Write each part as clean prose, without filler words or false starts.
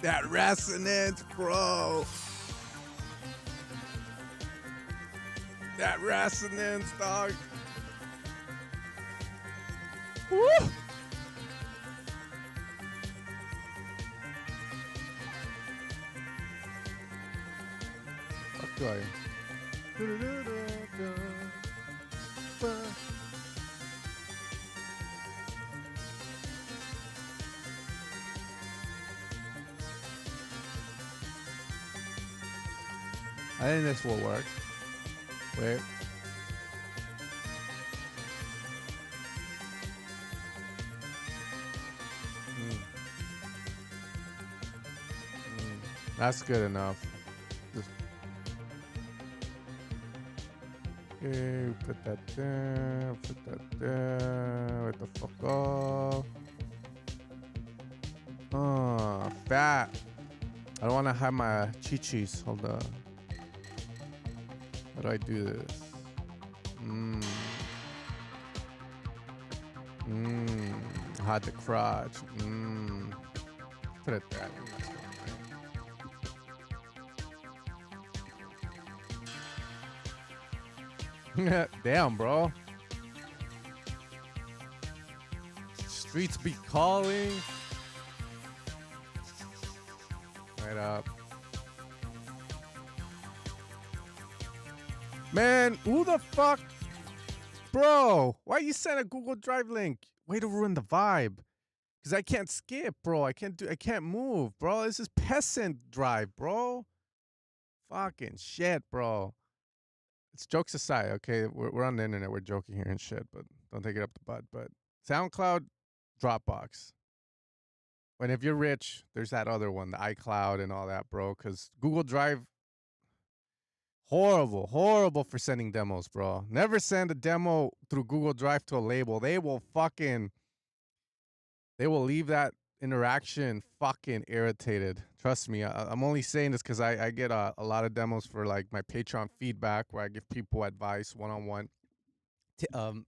That resonance, bro. That resonance, dog. Woo! Okay. I think this will work. Wait. That's good enough. Just okay, put that there, put that there. What the fuck off? Oh, fat. I don't want to have my chi-chis. Hold on. How do I do this? Hide the crotch. Put it there. Damn, bro. Streets be calling. Right up. Man, who the fuck? Bro, why you send a Google Drive link? Way to ruin the vibe. Cause I can't skip, bro. I can't move, bro. This is peasant drive, bro. Fucking shit, bro. It's jokes aside, okay? We're on the internet. We're joking here and shit, but don't take it up the butt. But SoundCloud, Dropbox. And if you're rich, there's that other one, the iCloud and all that, bro. Because Google Drive, horrible for sending demos, bro. Never send a demo through Google Drive to a label. They will leave that interaction fucking irritated. Trust me. I'm only saying this because I get a lot of demos for like my Patreon feedback where I give people advice one-on-one.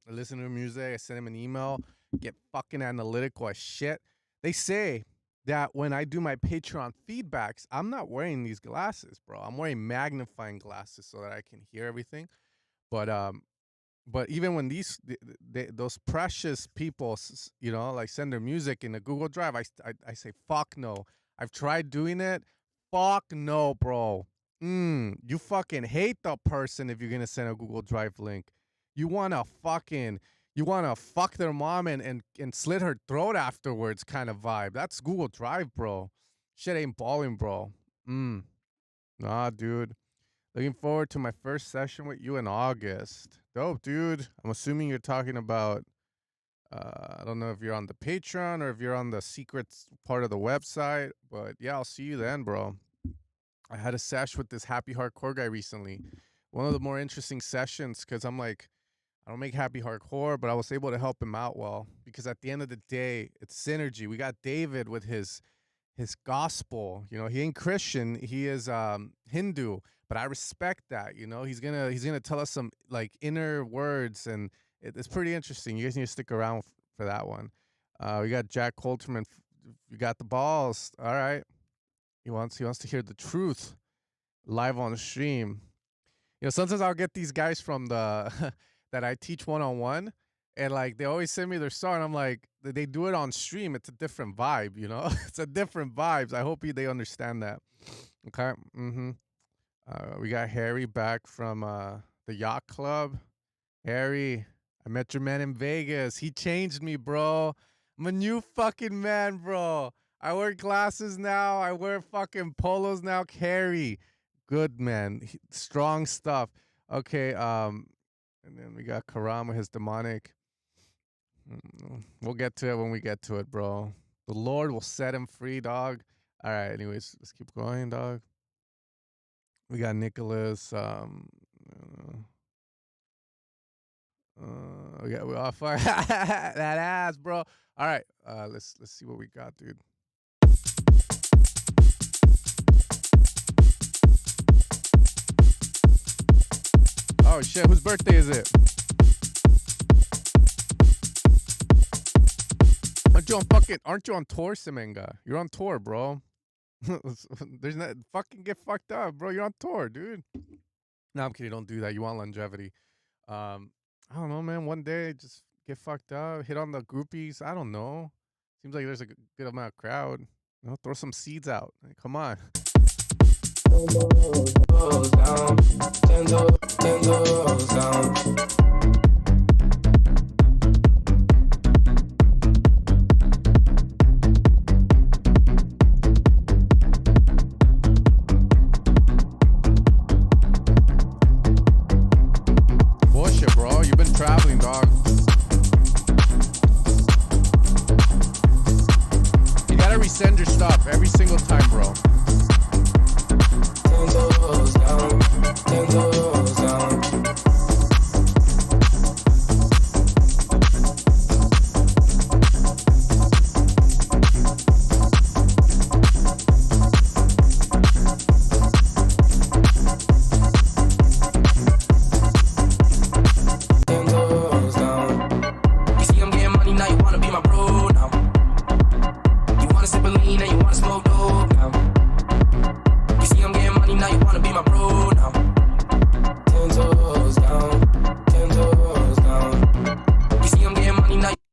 Listen to music, I send them an email, get fucking analytical as shit. They say that when I do my Patreon feedbacks, I'm not wearing these glasses, bro. I'm wearing magnifying glasses so that I can hear everything. But even when those precious people, you know, like send their music in a Google Drive, I say, fuck no. I've tried doing it. Fuck no, bro. You fucking hate the person if you're going to send a Google Drive link. You want to fuck their mom and slit her throat afterwards kind of vibe. That's Google Drive, bro. Shit ain't balling, bro. Nah, dude. Looking forward to my first session with you in August. Dope, dude. I'm assuming you're talking about, I don't know if you're on the Patreon or if you're on the secret part of the website, but yeah, I'll see you then, bro. I had a sesh with this happy hardcore guy recently. One of the more interesting sessions because I'm like, I don't make happy hardcore, but I was able to help him out well because at the end of the day, it's synergy. We got David with his gospel. You know, he ain't Christian. He is Hindu, but I respect that. You know, he's gonna tell us some like inner words, and it's pretty interesting. You guys need to stick around for that one. We got Jack Colterman. You got the balls. All right. He wants to hear the truth live on stream. You know, sometimes I'll get these guys from the that I teach one-on-one, and like they always send me their song. I'm like, they do it on stream. It's a different vibe, you know. It's a different vibes. I hope they understand that. Okay. We got Harry back from the yacht club. Harry, I met your man in Vegas. He changed me, bro. I'm a new fucking man, bro. I wear glasses now. I wear fucking polos now. Harry, good man. Strong stuff. Okay. And then we got Karam with his demonic. We'll get to it when we get to it, bro. The Lord will set him free, dog. All right, anyways, let's keep going, dog. We got Nicholas. We got fuck that ass, bro. All right, let's see what we got, dude. Oh shit, whose birthday is it? Aren't you on tour, Semenga? You're on tour, bro. There's not fucking get fucked up, bro. You're on tour, dude. No, I'm kidding. Don't do that. You want longevity. I don't know, man. One day, just get fucked up, hit on the groupies. I don't know. Seems like there's a good amount of crowd. You know, throw some seeds out. Like, come on. Bullshit, bro. You've been traveling, dog. You gotta resend your stuff every single time, bro.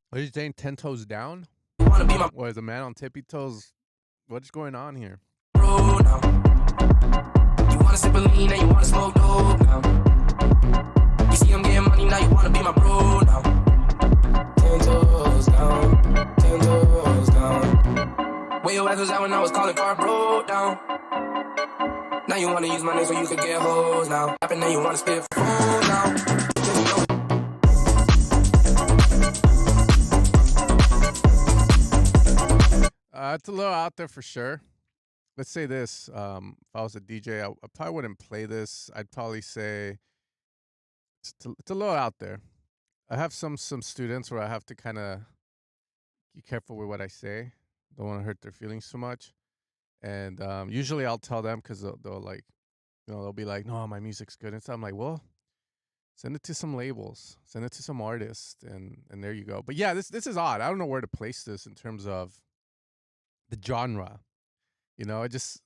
What are you saying? 10 toes down? What is a man on tippy toes? What's going on here? You wanna sip a lean and you wanna smoke dope now. You see I'm getting money now, you wanna be my bro now. 10 toes down, 10 toes down. Where your ass was at when I was calling car broke down. Now you wanna use my name so you can get hoes now. Rapping and you wanna spit phone now. It's a little out there for sure. Let's say this. If I was a DJ, I probably wouldn't play this. I'd probably say it's a little out there. I have some students where I have to kind of be careful with what I say. Don't want to hurt their feelings too much. And usually I'll tell them because they'll like, they'll be like, no, my music's good. And so I'm like, well, send it to some labels, send it to some artists, and there you go. But yeah, this is odd. I don't know where to place this in terms of the genre. It just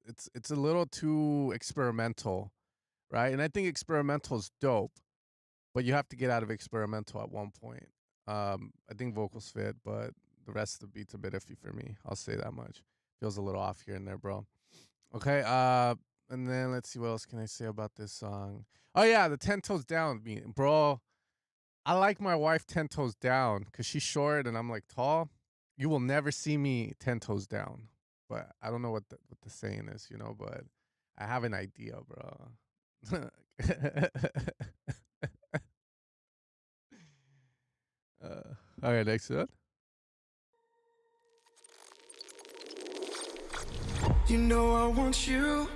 it's a little too experimental, right? And I think experimental is dope, but you have to get out of experimental at one point. I think vocals fit, but the rest of the beat's a bit iffy for me. I'll say that much. Feels a little off here and there, bro. Okay, and then let's see what else can I say about this song. Oh yeah, the 10 toes down beat, bro. I like my wife 10 toes down because she's short and I'm like tall. You will never see me 10 toes down. But I don't know what the saying is, but I have an idea, bro. All right, next one. You know I want you.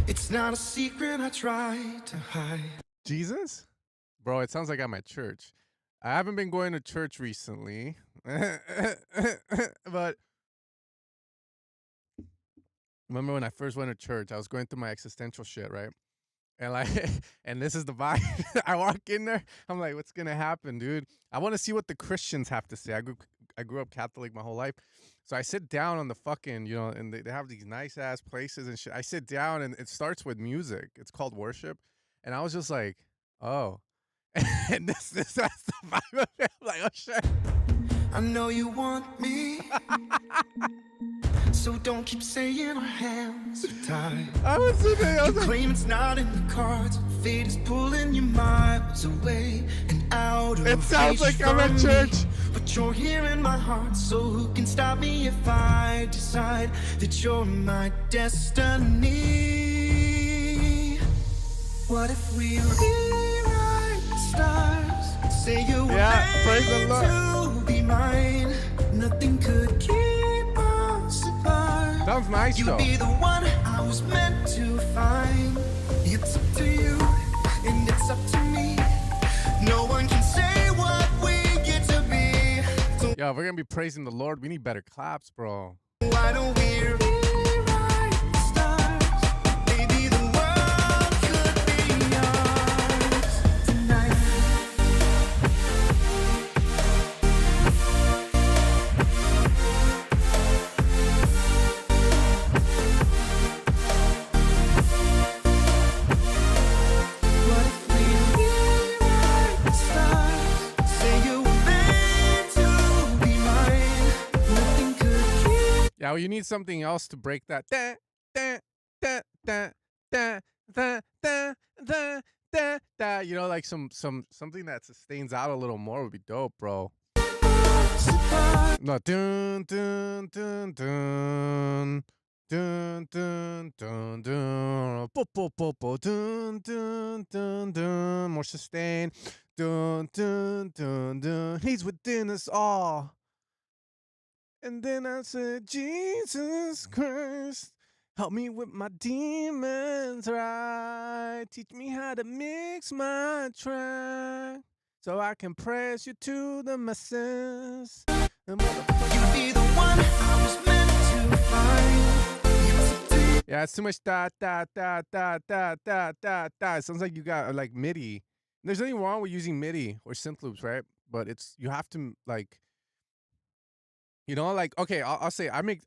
It's not a secret I try to hide. Jesus? Bro, it sounds like I'm at church. I haven't been going to church recently. But remember when I first went to church, I was going through my existential shit, right? And and this is the vibe. I walk in there, I'm like, what's gonna happen, dude? I want to see what the Christians have to say. I grew up Catholic my whole life. So I sit down on the fucking, and they have these nice ass places and shit. I sit down and it starts with music. It's called worship. And I was just like, oh. And that's the vibe of it. I'm like, oh shit. I know you want me. So don't keep saying our hands are tied. I was sitting there, You claim it's not in the cards. Fate is pulling you miles away and out of It sounds reach like I'm at from church. me. But you're here in my heart, so who can stop me if I decide that you're my destiny? What if we rewrite the stars? Say you were praise the meant to be mine. Nothing could keep us apart. Sounds nice, You'd though. be the one I was meant to find. It's up to you, and it's up to me. No one can say what we get to be. So Yo, if we're gonna be praising the Lord, we need better claps, bro. why don't we rewrite the stars? Maybe the world could be ours tonight. Now you need something else to break that. Da, da, da, da, da, da, da, da, da, da. You know, like something that sustains out a little more would be dope, bro. No, dun dun dun dun. Dun dun dun dun, bo bo bo bo, dun dun dun dun, more sustain, dun dun dun dun. He's within us all. And then I said, Jesus Christ, help me with my demons, right? Teach me how to mix my track so I can press you to the masses. You be the one I was meant to find. Yeah, it's too much da da da da da da da da. It sounds like you got like MIDI. There's nothing wrong with using MIDI or synth loops, right? But it's you have to like, you know, like okay, I'll say I make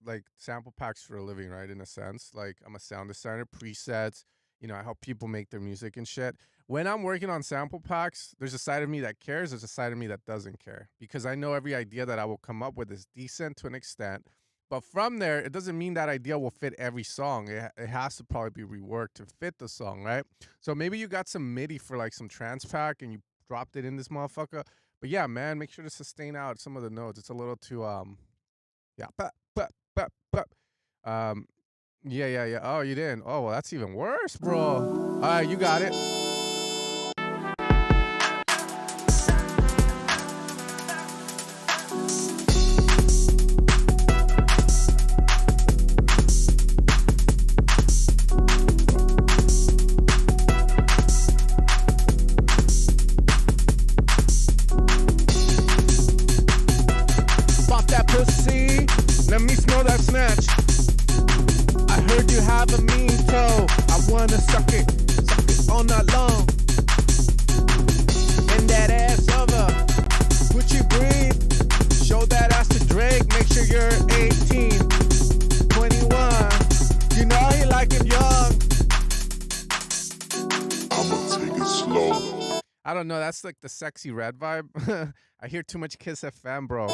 like sample packs for a living, right? In a sense, like I'm a sound designer, presets. You know, I help people make their music and shit. When I'm working on sample packs, there's a side of me that cares. There's a side of me that doesn't care because I know every idea that I will come up with is decent to an extent. But from there, it doesn't mean that idea will fit every song. It has to probably be reworked to fit the song, right? So maybe you got some MIDI for like some trance pack and you dropped it in this motherfucker. But yeah, man, make sure to sustain out some of the notes. It's a little too yeah, yeah. Oh, you didn't. Oh, well, that's even worse, bro. All right, you got it. Let me smell that snatch. I heard you have a mean toe. I wanna suck it all night long. Bend that ass over, would you breathe? Show that ass to Drake, make sure you're 18, 21. You know he like him young. I'ma take it slow. I don't know, that's like the sexy red vibe. I hear too much Kiss FM, bro.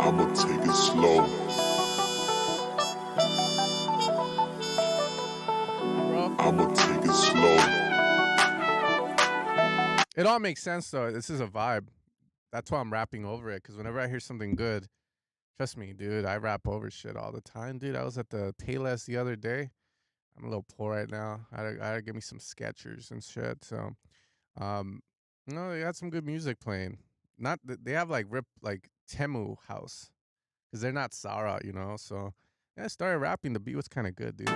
I'ma take it slow. I'ma take it slow. It all makes sense though. This is a vibe. That's why I'm rapping over it. Because whenever I hear something good, trust me, dude, I rap over shit all the time, dude. I was at the Payless the other day. I'm a little poor right now. I gotta give me some Skechers and shit. So, no, they got some good music playing. Not they have like Temu house because they're not Sarah, you know. So yeah, I started rapping. The beat was kind of good, dude.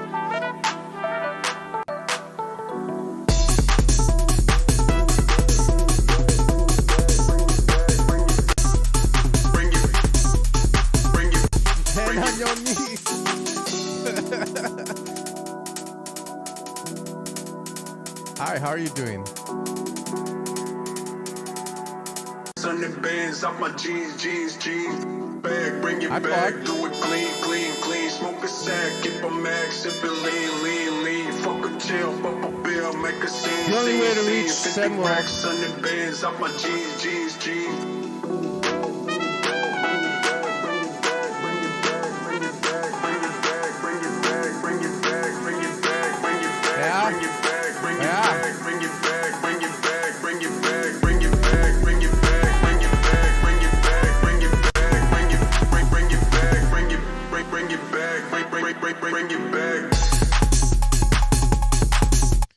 Hand on your knees. Hi, how are you doing? Sunday bands off my jeans. Bag, bring it back, do it clean. Smoke a sack, keep a max, sip it lean. Fuck a chill, pop a bill, make a scene. The only way to reach 50 racks, Sunday bands off my jeans.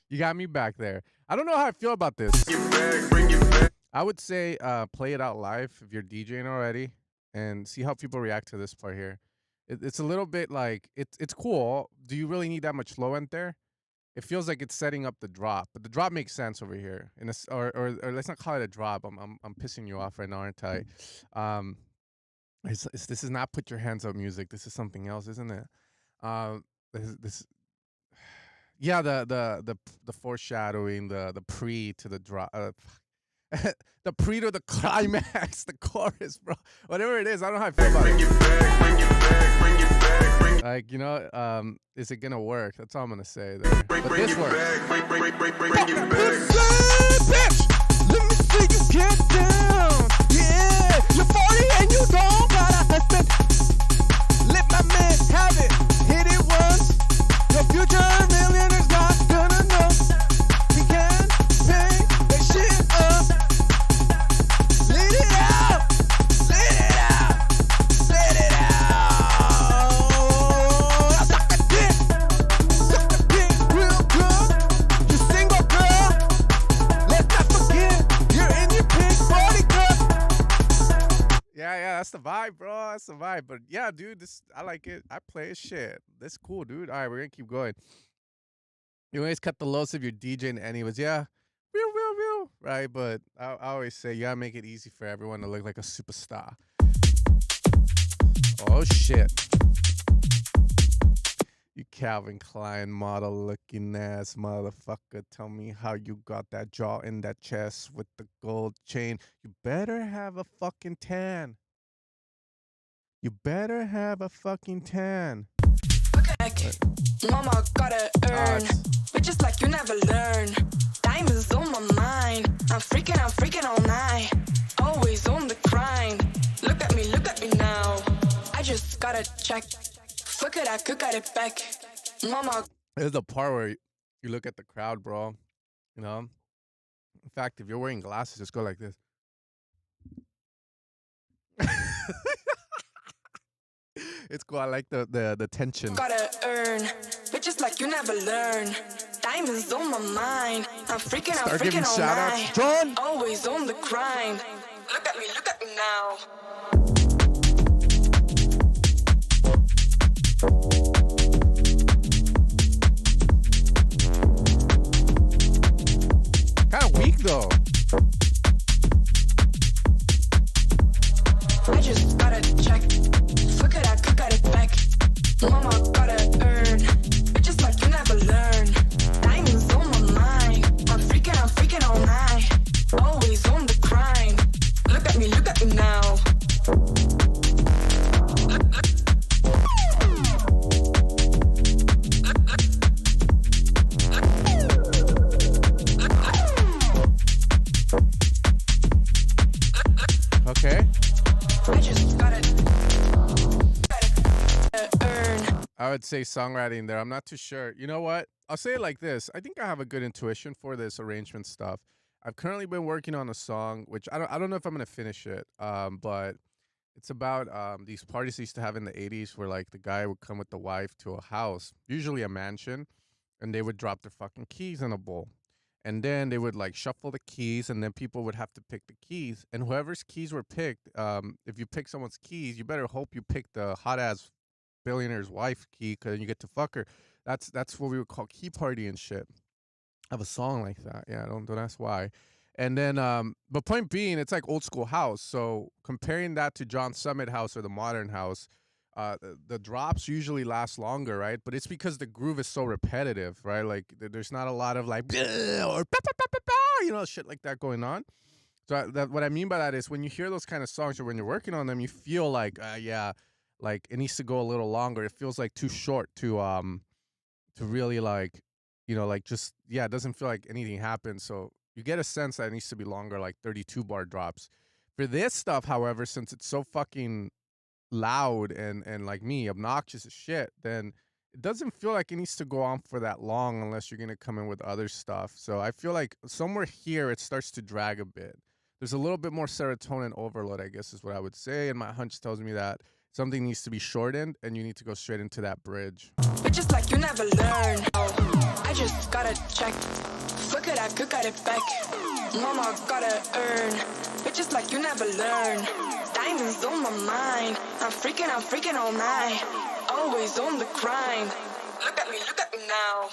You got me back there. I don't know how I feel about this. I would say play it out live if you're DJing already and see how people react to this part here. It's a little bit like it's cool. Do you really need that much low end there? It feels like it's setting up the drop, but the drop makes sense over here. Or let's not call it a drop. I'm pissing you off right now, aren't I? This is not put your hands up music. This is something else, isn't it? Yeah, the foreshadowing, the pre to the drop, the pre to the climax, the chorus, bro. Whatever it is, I don't know how I feel about it. Like, you know, is it gonna work? That's all I'm gonna say there. But this works. Bitch, let me see you get down. Yeah. it. You're 40 and you don't got a husband. Let my man have it. Hit it once. Your future millionaire's not gonna know. He can pay that shit up. Let it out. Let it out. Let it out. Suck the dick. Suck the dick real good. You single girl. Let's not forget you're in your pink party cup. Yeah, that's the vibe, bro. That's the vibe. But yeah, dude, I like it. I play as shit. That's cool, dude. All right, we're gonna keep going. You always cut the lows if you're DJing anyways. Yeah, real, right? But I always say you gotta make it easy for everyone to look like a superstar. Oh shit. You Calvin Klein model looking ass motherfucker. Tell me how you got that jaw in that chest with the gold chain. You better have a fucking tan. You better have a fucking tan. Mama gotta earn, but just like you never learn. Diamonds on my mind. I'm freaking all night. Always on the grind. Look at me now. I just gotta check. Fuck it, I could get it back. Mama. There's the part where you look at the crowd, bro. You know? In fact, if you're wearing glasses, just go like this. It's cool. I like the tension. Gotta earn, but just like you never learn. Diamonds on my mind. I'm freaking all night. John. Always on the grind. Look at me now. Kind of weak though. I just gotta check. Fuck it, I could get it back. Mama gotta earn, but just like you never learn. Diamonds on my mind. I'm freaking all night. Always on the grind. Look at me now. Okay. I just gotta earn. I would say songwriting there. I'm not too sure. You know what? I'll say it like this. I think I have a good intuition for this arrangement stuff. I've currently been working on a song, which I don't know if I'm gonna finish it. But it's about these parties they used to have in the 80s where like the guy would come with the wife to a house, usually a mansion, and they would drop their fucking keys in a bowl. And then they would like shuffle the keys, and then people would have to pick the keys. And whoever's keys were picked, if you pick someone's keys, you better hope you pick the hot ass billionaire's wife key, because you get to fuck her. That's what we would call key party and shit. I have a song like that. Yeah, don't ask why. And then, but point being, it's like old school house. So comparing that to John Summit House or the modern house, the drops usually last longer, right? But it's because the groove is so repetitive, right? Like there's not a lot of like or you know, shit like that going on. So what I mean by that is when you hear those kind of songs or when you're working on them, you feel like yeah, like it needs to go a little longer. It feels like too short to really like, you know, like just yeah, it doesn't feel like anything happened. So you get a sense that it needs to be longer, like 32 bar drops. For this stuff, however, since it's so fucking loud and like me, obnoxious as shit, then it doesn't feel like it needs to go on for that long unless you're gonna come in with other stuff. So I feel like somewhere here it starts to drag a bit. There's a little bit more serotonin overload, I guess is what I would say, and my hunch tells me that something needs to be shortened and you need to go straight into that bridge. But just like you never learn. I just gotta check. Fuck it, I could get it back. Mama gotta earn. But just like you never learn. Diamonds on my mind. I'm freaking all night. Always on the grind. Look at me now.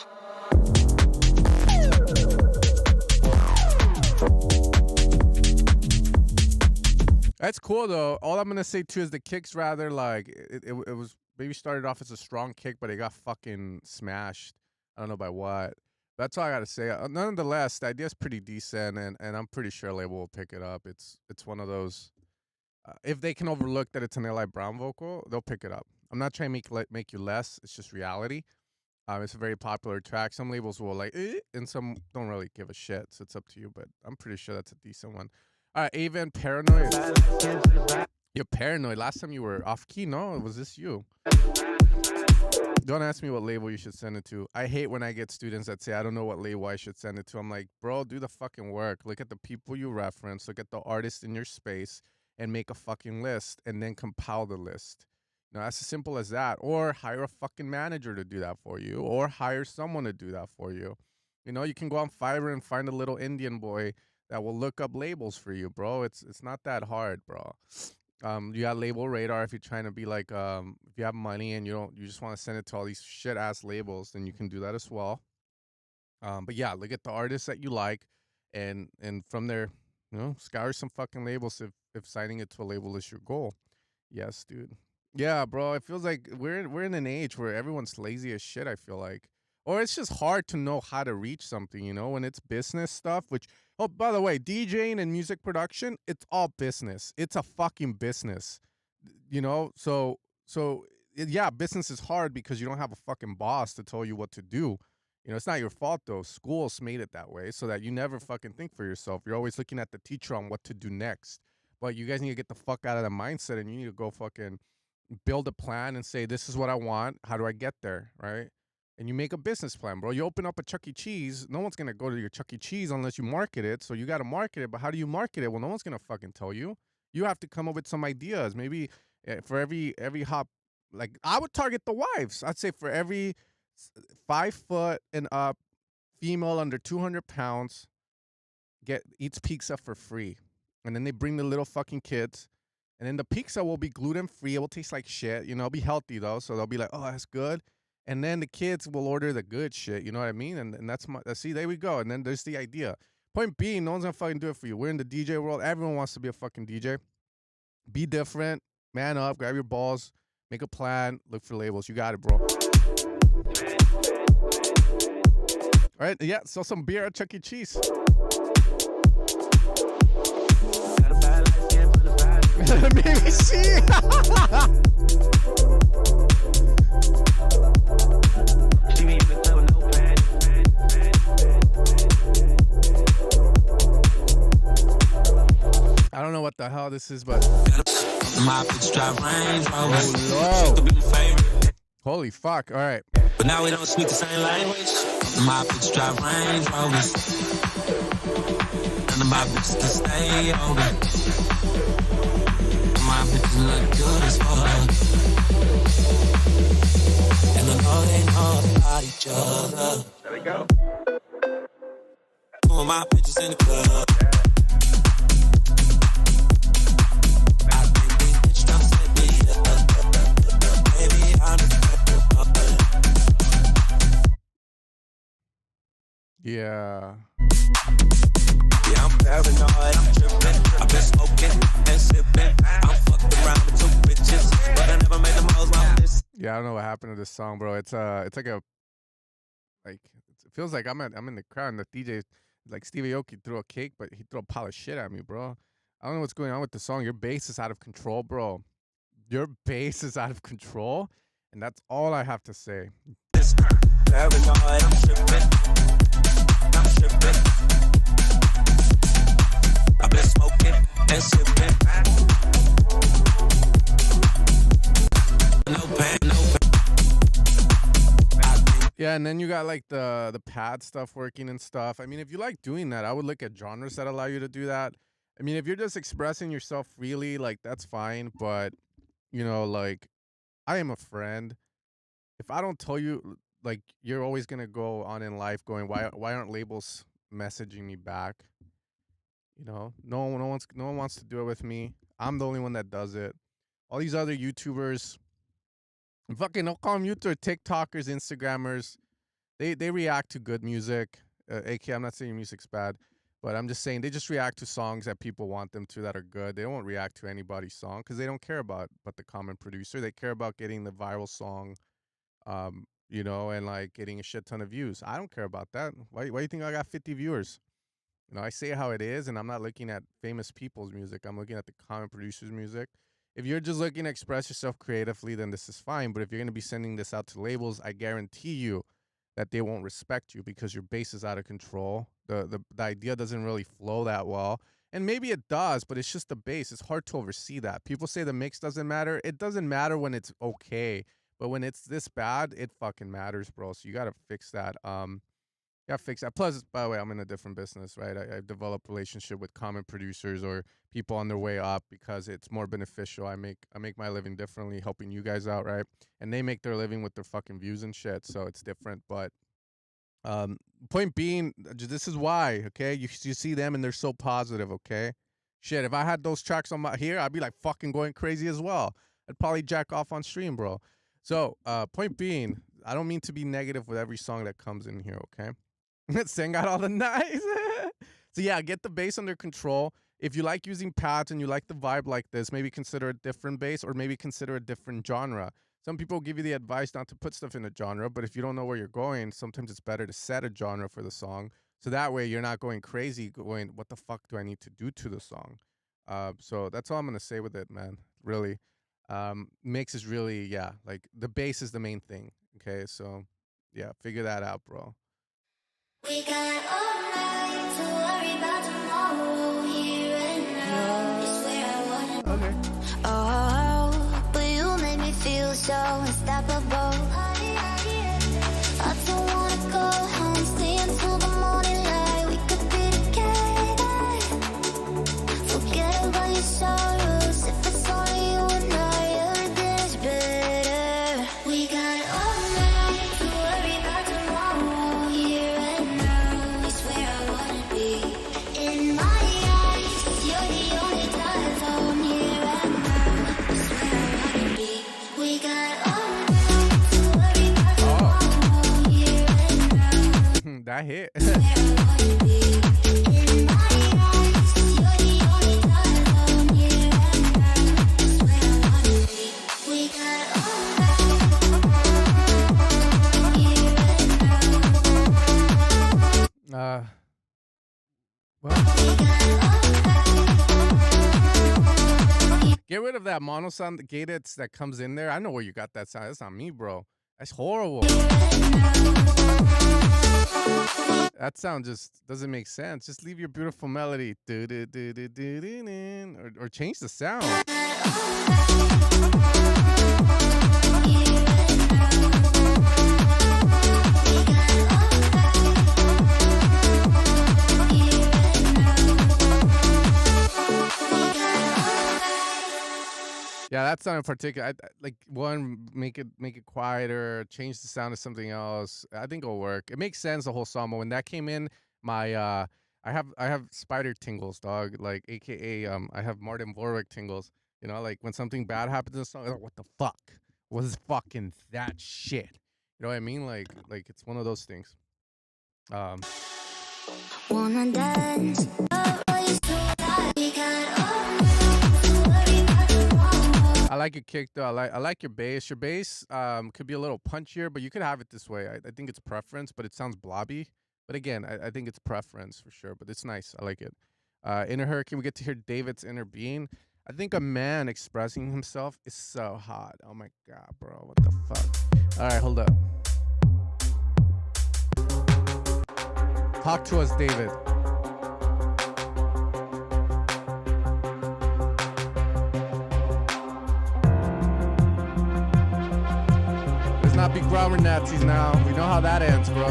That's cool though. All I'm gonna say too is the kick's rather like it was maybe started off as a strong kick, but it got fucking smashed. I don't know by what. That's all I gotta say. Nonetheless, the idea's pretty decent, and I'm pretty sure a label will pick it up. It's one of those. If they can overlook that it's an Eli Brown vocal, they'll pick it up. I'm not trying to make you less. It's just reality. It's a very popular track. Some labels will like, and some don't really give a shit. So it's up to you. But I'm pretty sure that's a decent one. All right, Aven, paranoid. You're paranoid. Last time you were off key, no? Was this you? Don't ask me what label you should send it to. I hate when I get students that say, I don't know what label I should send it to. I'm like, bro, do the fucking work. Look at the people you reference. Look at the artists in your space and make a fucking list and then compile the list. You know, that's as simple as that. Or hire a fucking manager to do that for you. Or hire someone to do that for you. You know, you can go on Fiverr and find a little Indian boy that will look up labels for you, bro. It's not that hard, bro. You got Label Radar if you're trying to be like, if you have money and you just want to send it to all these shit ass labels, then you can do that as well. But yeah, look at the artists that you like, and from there, you know, scour some fucking labels if signing it to a label is your goal. Yes, dude. Yeah, bro. It feels like we're in an age where everyone's lazy as shit. I feel like, or it's just hard to know how to reach something. You know, when it's business stuff, which. Oh, by the way, DJing and music production, it's all business. It's a fucking business. You know? Yeah, business is hard because you don't have a fucking boss to tell you what to do. You know, it's not your fault though. Schools made it that way so that you never fucking think for yourself. You're always looking at the teacher on what to do next. But you guys need to get the fuck out of that mindset and you need to go fucking build a plan and say, this is what I want. How do I get there? Right? And you make a business plan, bro. You open up a Chuck E. Cheese. No one's going to go to your Chuck E. Cheese unless you market it. So you got to market it. But how do you market it? Well, no one's going to fucking tell you. You have to come up with some ideas. Maybe for every hop, like I would target the wives. I'd say for every 5 foot and up female under 200 pounds, eats pizza for free. And then they bring the little fucking kids. And then the pizza will be gluten free. It will taste like shit. You know, it'll be healthy though. So they'll be like, oh, that's good. And then the kids will order the good shit, you know what I mean? And that's see, there we go. And then there's the idea. Point being, no one's gonna fucking do it for you. We're in the DJ world. Everyone wants to be a fucking DJ. Be different. Man up. Grab your balls. Make a plan. Look for labels. You got it, bro. All right. Yeah. Sell some beer at Chuck E. Cheese. Maybe see. I don't know what the hell this is, but holy fuck! All right. But now we don't speak the same language. My bitch drive Range Rovers, and my bitch can stay over. My bitches look good as fuck, and I know they know about each other. There we go. Two of my bitches in the club. Yeah. Yeah, I'm paranoid, I'm tripping. I've been smoking and sipping. I'm fucked around with 2 bitches, but I never made the most my business. Yeah, I don't know what happened to this song, bro. It's like a it feels like I'm in the crowd and the DJ, like Stevie Aoki threw a cake, but he threw a pile of shit at me, bro. I don't know what's going on with the song. Your bass is out of control, bro. Your bass is out of control, and that's all I have to say. Paranoid, I'm tripping. I've been smoking and sipping. No pain. Yeah, and then you got like the pad stuff working and stuff. I mean, if you like doing that, I would look at genres that allow you to do that. I mean, if you're just expressing yourself freely, like that's fine. But you know, like I am a friend. If I don't tell you, like you're always gonna go on in life going, why aren't labels messaging me back? You know, no one wants to do it with me. I'm the only one that does it. All these other YouTubers, fucking don't call them YouTubers, TikTokers, Instagrammers. They react to good music. AK, I'm not saying your music's bad, but I'm just saying they just react to songs that people want them to that are good. They won't react to anybody's song because they don't care about the common producer. They care about getting the viral song, you know, and like getting a shit ton of views. I don't care about that. Why do you think I got 50 viewers? You know, I say how it is, and I'm not looking at famous people's music. I'm looking at the common producer's music. If you're just looking to express yourself creatively, then this is fine. But if you're going to be sending this out to labels, I guarantee you that they won't respect you because your bass is out of control. The idea doesn't really flow that well. And maybe it does, but it's just the bass. It's hard to oversee that. People say the mix doesn't matter. It doesn't matter when it's okay, but when it's this bad, it fucking matters, bro. So you gotta fix that. Yeah, fix that. Plus, by the way, I'm in a different business, right? I've developed relationship with common producers or people on their way up because it's more beneficial. I make my living differently, helping you guys out, right? And they make their living with their fucking views and shit, so it's different. But point being, this is why, okay? You see them and they're so positive, okay? Shit, if I had those tracks on my here, I'd be like fucking going crazy as well. I'd probably jack off on stream, bro. So, point being, I don't mean to be negative with every song that comes in here, okay? Sing out all the nice. So yeah, get the bass under control. If you like using pads and you like the vibe like this, maybe consider a different bass or maybe consider a different genre. Some people give you the advice not to put stuff in a genre, but if you don't know where you're going, sometimes it's better to set a genre for the song. So that way you're not going crazy going, what the fuck do I need to do to the song? So that's all I'm going to say with it, man. Really. Mix is really, yeah, like the bass is the main thing. Okay. So yeah, figure that out, bro. We got all night to worry about tomorrow, here and now. It's where I wanna Okay. Oh, but you make me feel so unstoppable. I don't wanna go home, stay until the morning light. We could be together. Forget about your sorrows. If it's only you and I, everything's better. We got all night to worry about tomorrow, here and now. It's where I wanna be. In my eyes, 'cause you're the only telephone, here and now. It's where I wanna be. We got all night to worry about tomorrow, here and now. That hit. Where I wanna be. In my eyes, 'cause you're the only telephone, here and now. It's where I wanna be. We got all night, here and now. Well, We got all night. get rid of that mono sound gated that comes in there. I know where you got that sound. That's not me, bro. That's horrible. That sound just doesn't make sense. Just leave your beautiful melody. Or change the sound. Yeah, that sound in particular, I like one, make it quieter, change the sound to something else. I think it'll work. It makes sense the whole song, but when that came in, my I have spider tingles, dog. Like AKA I have Martin Vorwick tingles. You know, like when something bad happens in a song, like, what the fuck was fucking that shit? You know what I mean? Like it's one of those things. Wanna dance? I like your kick though. I like your bass. Your bass could be a little punchier, but you could have it this way. I think it's preference, but it sounds blobby. But again, I think it's preference for sure. But it's nice. I like it. Inner Hurricane, we get to hear David's inner being. I think a man expressing himself is so hot. Oh my god, bro. What the fuck? All right, hold up. Talk to us, David. Let's not be grammar Nazis now. We know how that ends, bro.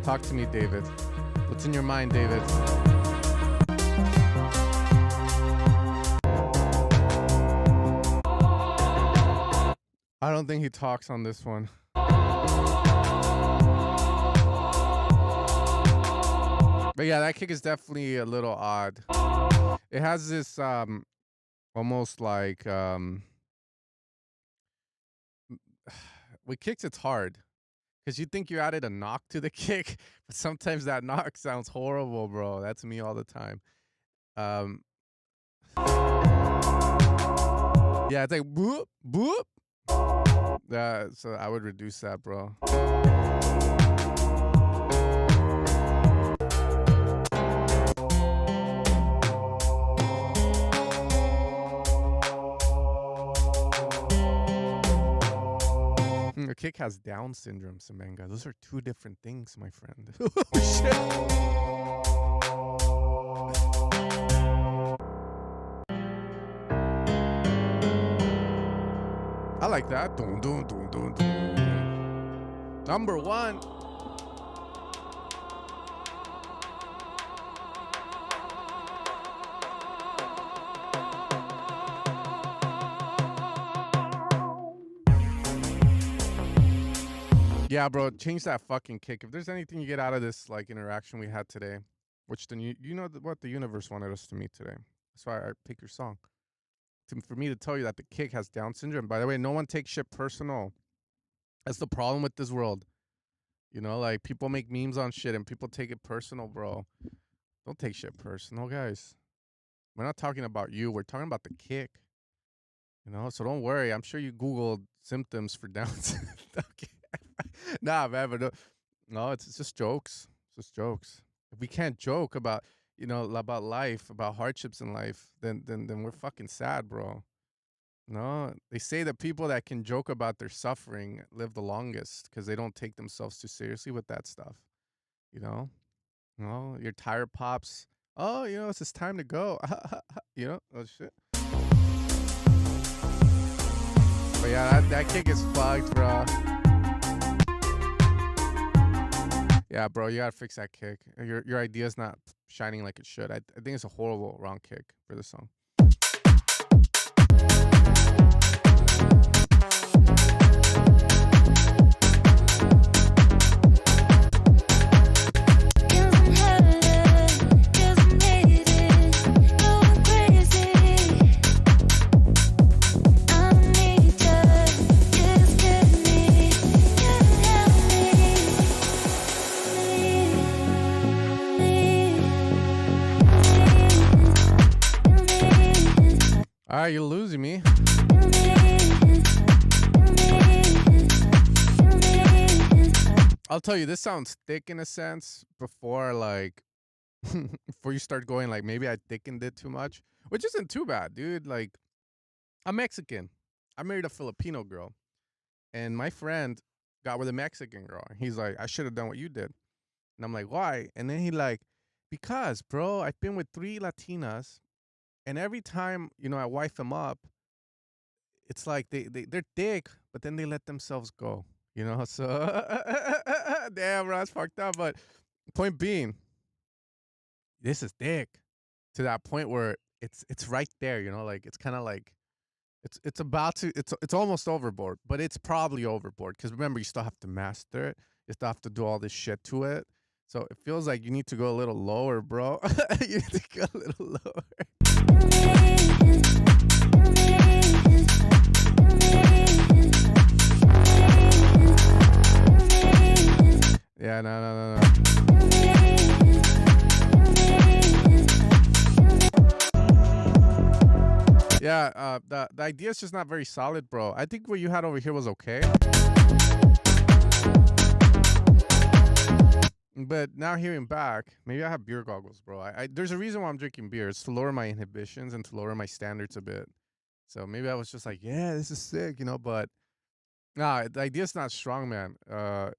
Talk to me, David. What's in your mind, David? I don't think he talks on this one. But yeah, that kick is definitely a little odd. It has this almost like with kicks it's hard. Because you think you added a knock to the kick, but sometimes that knock sounds horrible, bro. That's me all the time. Yeah, it's like boop, boop. So I would reduce that, bro. kick has Down syndrome, Semenga. Those are two different things, my friend. Oh, shit. I like that. Dun, dun, dun, dun, dun. Number 1. Yeah, bro, change that fucking kick. If there's anything you get out of this like interaction we had today, which then you know what the universe wanted us to meet today. That's why I pick your song. For me to tell you that the kick has Down syndrome. By the way, no one takes shit personal. That's the problem with this world. You know, like people make memes on shit and people take it personal, bro. Don't take shit personal, guys. We're not talking about you. We're talking about the kick. You know, so don't worry. I'm sure you Googled symptoms for Down syndrome. Okay. Nah, man, but no, it's just jokes. It's just jokes. If we can't joke about, you know, about life, about hardships in life, then we're fucking sad, bro. No, they say that people that can joke about their suffering live the longest because they don't take themselves too seriously with that stuff. You know, your tire pops. Oh, you know, it's just time to go. You know, oh shit. But yeah, that kick is fucked, bro. Yeah, bro, you gotta fix that kick. Your idea's not shining like it should. I think it's a horrible wrong kick for the song. All right, you're losing me. I'll tell you, this sounds thick in a sense before like before you start going like maybe I thickened it too much, which isn't too bad, dude. Like I'm Mexican. I married a Filipino girl, and my friend got with a Mexican girl. He's like, I should have done what you did. And I'm like, why? And then he like, because, bro, I've been with 3 Latinas. And every time, you know, I wife them up, it's like they're thick, but then they let themselves go, you know? So, damn, bro, that's fucked up. But point being, this is thick to that point where it's right there, you know? Like, it's kind of like, it's about to, it's almost overboard, but it's probably overboard. Because remember, you still have to master it. You still have to do all this shit to it. So it feels like you need to go a little lower, bro. You need to go a little lower. Yeah, no. Yeah, the idea is just not very solid, bro. I think what you had over here was okay. But now hearing back, maybe I have beer goggles, bro. There's a reason why I'm drinking beer. It's to lower my inhibitions and to lower my standards a bit. So maybe I was just like, yeah, this is sick, you know, but nah, the idea's not strong, man.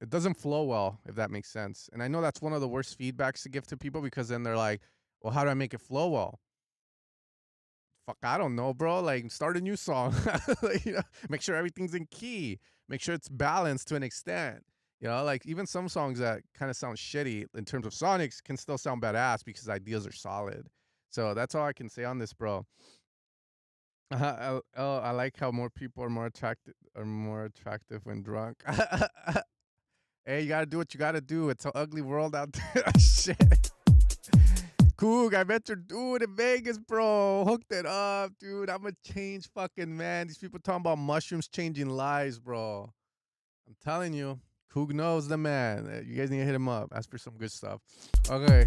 It doesn't flow well, if that makes sense. And I know that's one of the worst feedbacks to give to people because then they're like, well, how do I make it flow well? Fuck, I don't know, bro. Like, start a new song. Like, you know, make sure everything's in key. Make sure it's balanced to an extent. You know, like even some songs that kind of sound shitty in terms of sonics can still sound badass because ideas are solid. So that's all I can say on this, bro. I like how more people are more attractive when drunk. Hey, you gotta do what you gotta do. It's an ugly world out there. Shit. Coog, I met your dude in Vegas, bro. Hooked it up, dude. I'm a change fucking man. These people talking about mushrooms changing lives, bro. I'm telling you. Coog knows the man. You guys need to hit him up. Ask for some good stuff. Okay.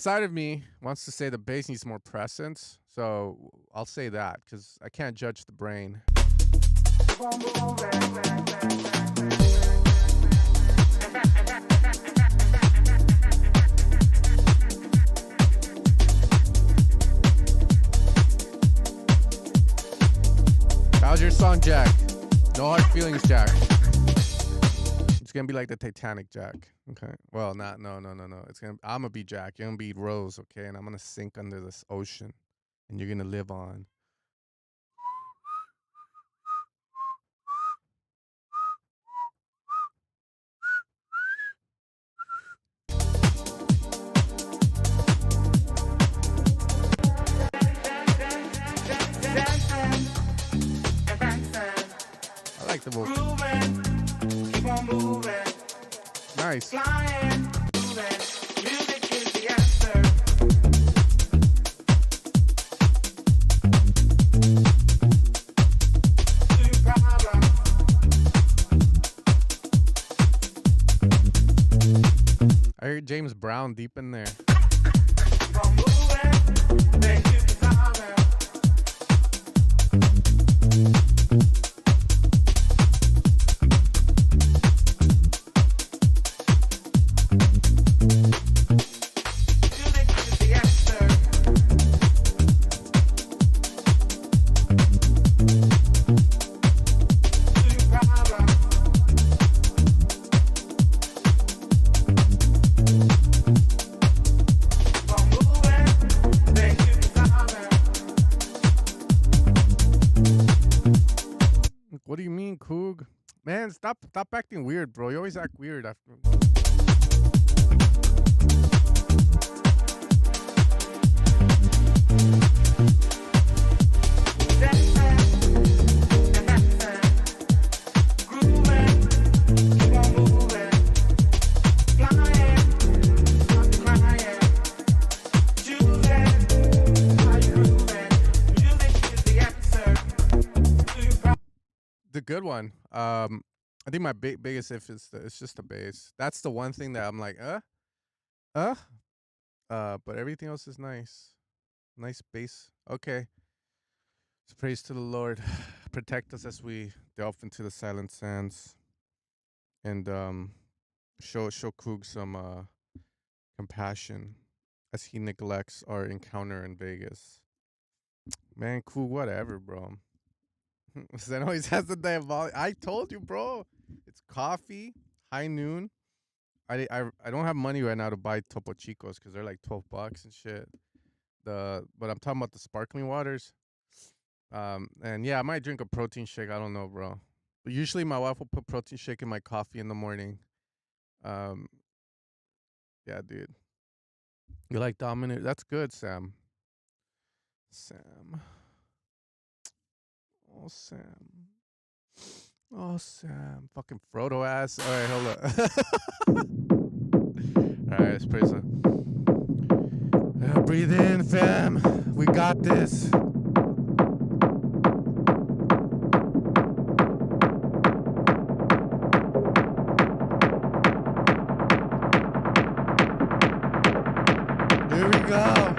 side of me wants to say the bass needs more presence, so I'll say that because I can't judge the brain. How's your song, Jack? No hard feelings, Jack. It's gonna be like the Titanic, Jack. Okay. Well, no. I'm gonna be Jack. You're gonna be Rose, okay? And I'm gonna sink under this ocean, and you're gonna live on. I like the vocal. Keep on moving. Nice. Flying, moving. Music is the answer. To your problems. I heard James Brown deep in there. Keep on moving. Then keep the time. What do you mean, Coog? Man, stop acting weird, bro. You always act weird after. The good one. I think my biggest if is it's just the bass. That's the one thing that I'm like, but everything else is nice. Nice bass. Okay. So praise to the Lord. Protect us as we delve into the silent sands. And show Coog some compassion as he neglects our encounter in Vegas. Man, Coog, whatever, bro. Zen always has the diabolic. I told you, bro. It's coffee, high noon. I don't have money right now to buy Topo Chicos because they're like $12 and shit. But I'm talking about the sparkling waters. And yeah, I might drink a protein shake. I don't know, bro. But usually my wife will put protein shake in my coffee in the morning. Yeah, dude. You like Dominic? That's good, Sam. Oh, Sam. Fucking Frodo ass. All right, hold up. All right, let's praise the... breathe in, fam. We got this. Here we go.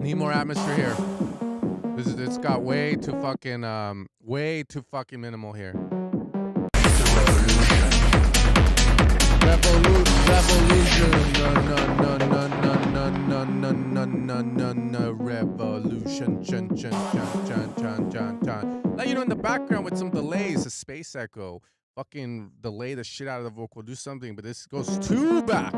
Need more atmosphere here. It's got way too fucking minimal here. Revolution, no, revolution, chun, chun, chun, chun, chun, chun, chun. Like, in the background with some delays, a space echo, fucking delay the shit out of the vocal, do something, but this goes too back.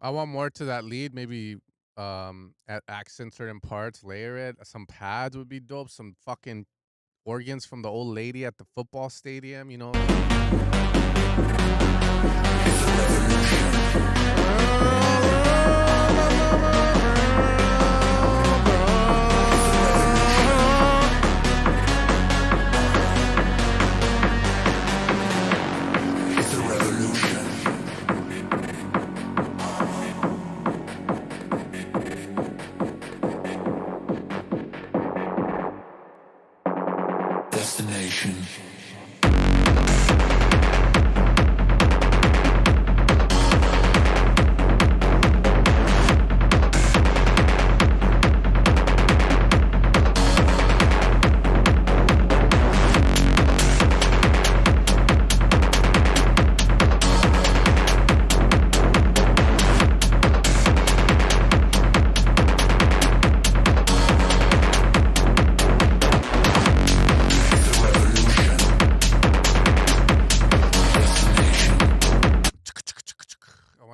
I want more to that lead, maybe accent certain parts, layer it. Some pads would be dope. Some fucking organs from the old lady at the football stadium, Destination.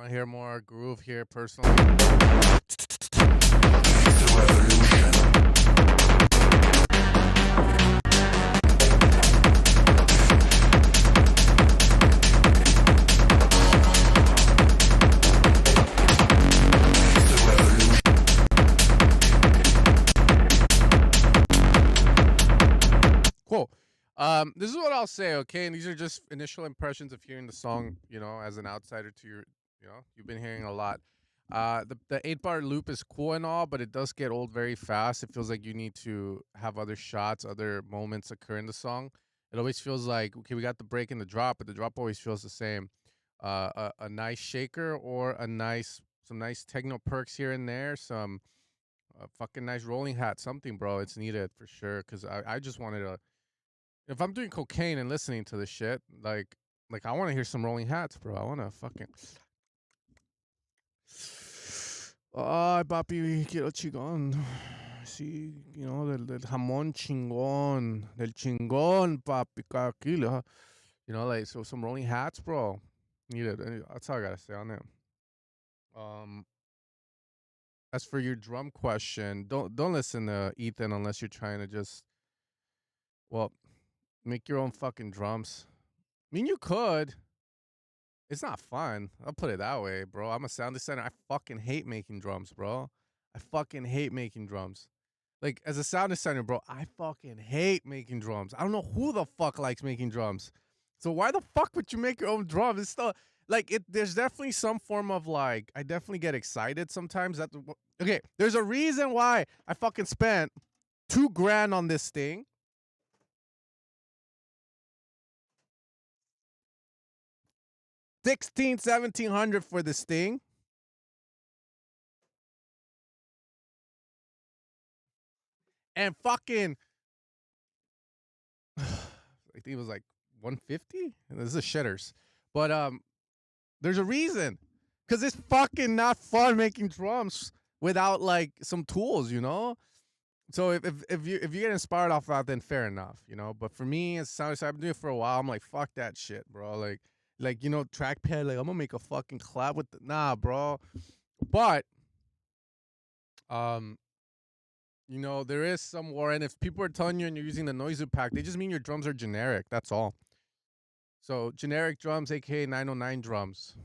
Hear more groove here personally. Cool. This is what I'll say, okay? And these are just initial impressions of hearing the song, as an outsider to your you've been hearing a lot. The 8-bar loop is cool and all, but it does get old very fast. It feels like you need to have other shots, other moments occur in the song. It always feels like, okay, we got the break and the drop, but the drop always feels the same. A nice shaker or some nice techno perks here and there, some fucking nice rolling hat, something, bro. It's needed for sure, because I just wanted to, if I'm doing cocaine and listening to this shit, like I want to hear some rolling hats, bro. I want to fucking... Ay, papi, quiero chingón. Sí, del jamón chingón. Del chingón, papi, cada kilo. Like, so some rolling hats, bro. Need it. That's all I gotta say on that. As for your drum question, don't listen to Ethan unless you're trying to just, make your own fucking drums. I mean, you could. It's not fun. I'll put it that way, bro. I'm a sound designer. I fucking hate making drums, bro. I fucking hate making drums. Like, as a sound designer, bro, I fucking hate making drums. I don't know who the fuck likes making drums. So why the fuck would you make your own drums? It's still, like, there's definitely some form of, like, I definitely get excited sometimes. Okay, there's a reason why I fucking spent $2,000 on this thing. 1,700 for this thing. And fucking, I think it was like 150. This is shitters, but there's a reason, because it's fucking not fun making drums without like some tools, So if you get inspired off that, then fair enough, But for me, as sound designer, I've been doing it for a while. I'm like, fuck that shit, bro. Like trackpad. Like, I'm gonna make a fucking collab with nah, bro. But You know, there is some war, and if people are telling you and you're using the Noizu pack, they just mean your drums are generic. That's all. So generic drums, aka 909 drums,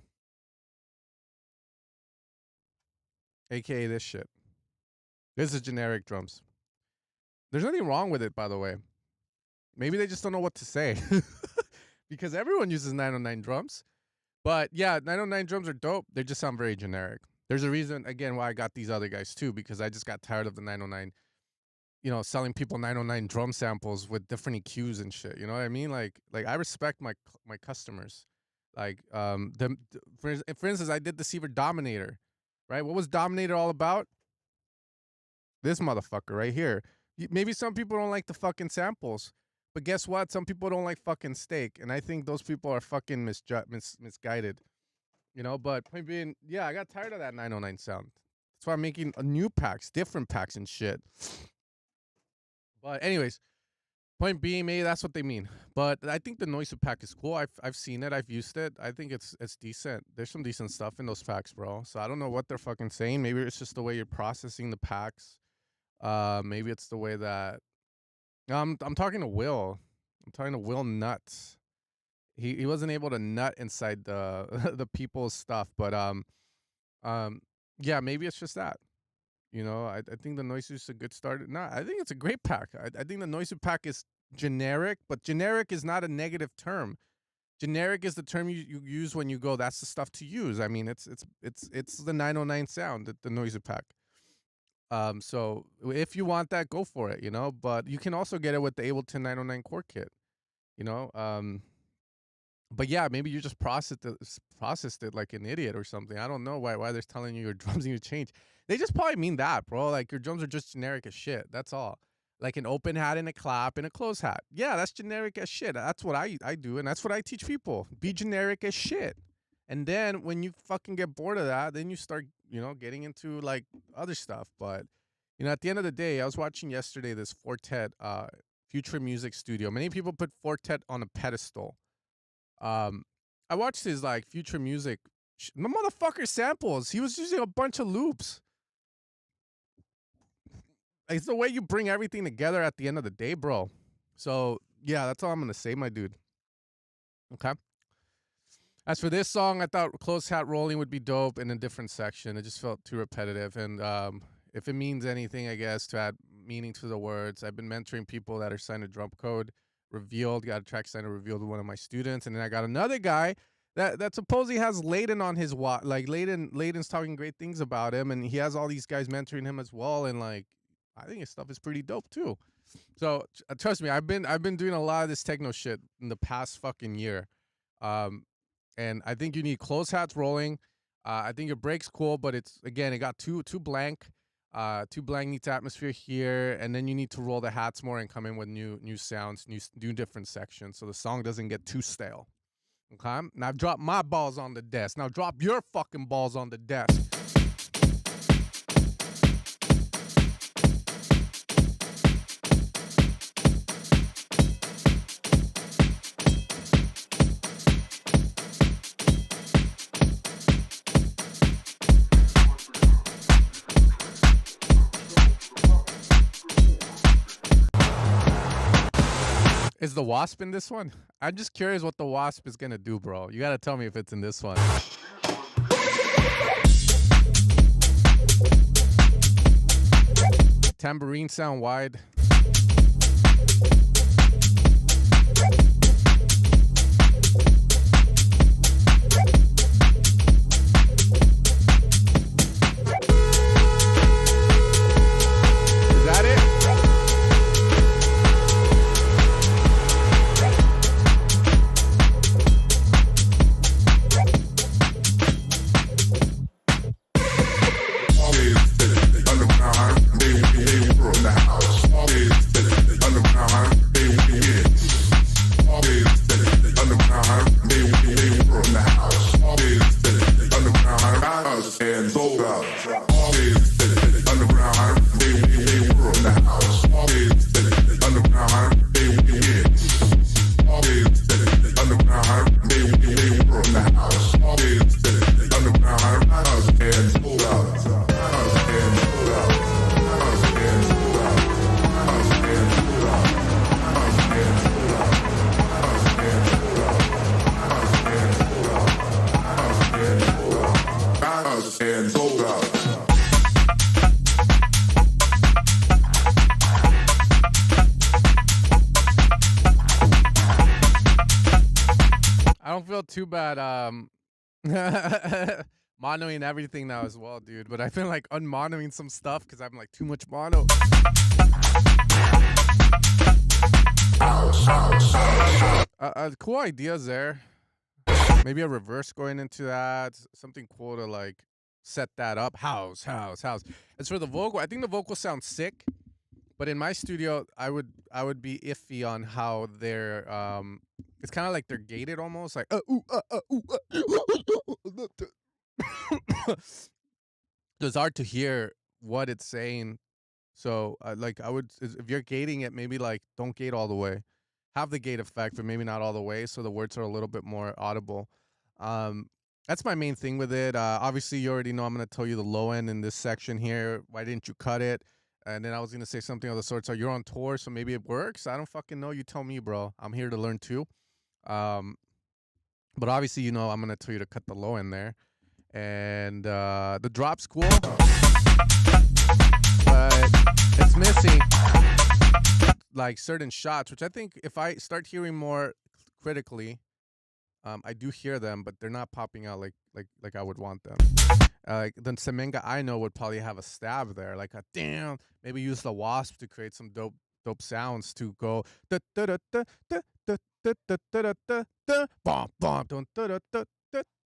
aka this shit. This is generic drums. There's nothing wrong with it, by the way. Maybe they just don't know what to say because everyone uses 909 drums. But yeah, 909 drums are dope. They just sound very generic. There's a reason, again, why I got these other guys too, because I just got tired of the 909, you know, selling people 909 drum samples with different EQs and shit. You know what I mean? Like I respect my customers. Like for instance, I did Deceiver Dominator, right? What was Dominator all about? This motherfucker right here. Maybe some people don't like the fucking samples, but guess what? Some people don't like fucking steak, and I think those people are fucking misguided. You know, but point being, yeah, I got tired of that 909 sound. That's why I'm making new packs, different packs and shit. But anyways, point being, maybe that's what they mean. But I think the Noizu pack is cool. I've seen it. I've used it. I think it's decent. There's some decent stuff in those packs, bro. So I don't know what they're fucking saying. Maybe it's just the way you're processing the packs. Maybe it's the way that I'm talking to Will. I'm talking to Will Nuts. He wasn't able to nut inside the the people's stuff, but yeah, maybe it's just that. You know, I think the Noizu is a good start. No, I think it's a great pack. I think the Noizu pack is generic, but generic is not a negative term. Generic is the term you use when you go, that's the stuff to use. I mean, it's the 909 sound, the Noizu pack. So if you want that, go for it, you know, but you can also get it with the Ableton 909 core kit, you know. But yeah, maybe you just processed it like an idiot or something. I don't know why they're telling you your drums need to change. They just probably mean that, bro. Like your drums are just generic as shit. That's all. Like an open hat and a clap and a closed hat. Yeah, that's generic as shit. That's what I do, and that's what I teach people. Be generic as shit. And then when you fucking get bored of that, then you start, you know, getting into like other stuff. But, you know, at the end of the day, I was watching yesterday this Fortet Future Music Studio. Many people put Fortet on a pedestal. I watched his like Future Music. The motherfucker samples. He was using a bunch of loops. It's the way you bring everything together at the end of the day, bro. So yeah, that's all I'm gonna say, my dude. Okay. As for this song, I thought Close Hat Rolling would be dope in a different section. It just felt too repetitive. And if it means anything, I guess, to add meaning to the words, I've been mentoring people that are signed to Drum Code Revealed, got a track signed to Revealed with one of my students. And then I got another guy that supposedly has Layden on his watch. Like Layden's talking great things about him, and he has all these guys mentoring him as well. And like, I think his stuff is pretty dope too. So trust me, I've been doing a lot of this techno shit in the past fucking year. And I think you need close hats rolling. I think your break's cool, but it's, again, it got too blank. Too blank needs atmosphere here, and then you need to roll the hats more and come in with new sounds, new different sections, so the song doesn't get too stale. Okay? Now I've dropped my balls on the desk. Now drop your fucking balls on the desk. Is the WASP in this one? I'm just curious what the WASP is gonna do, bro. You gotta tell me if it's in this one. Tambourine sound wide. Is that it? Underground, they were in the house. don't feel too bad. Monoing everything now as well, dude. But I've been like unmonoing some stuff because I'm like too much mono. Cool ideas there. Maybe a reverse going into that. Something cool to like set that up. House. As for the vocal, I think the vocals sound sick. But in my studio, I would be iffy on how they're it's kind of like they're gated almost like it's hard to hear what it's saying. So like I would, if you're gating it, maybe like don't gate all the way, have the gate effect, but maybe not all the way, so the words are a little bit more audible. That's my main thing with it. Obviously, you already know I'm gonna tell you the low end in this section here. Why didn't you cut it? And then I was gonna say something of the sort. So you're on tour, so maybe it works. I don't fucking know. You tell me, bro. I'm here to learn too. But obviously, you know, I'm gonna tell you to cut the low end there. And the drop's cool, but it's missing like certain shots, which I think if I start hearing more critically, I do hear them, but they're not popping out like I would want them. Like the Semenga I know would probably have a stab there, like a damn. Maybe use the Wasp to create some dope sounds to go da da da da da da da da da da da bom bom da da da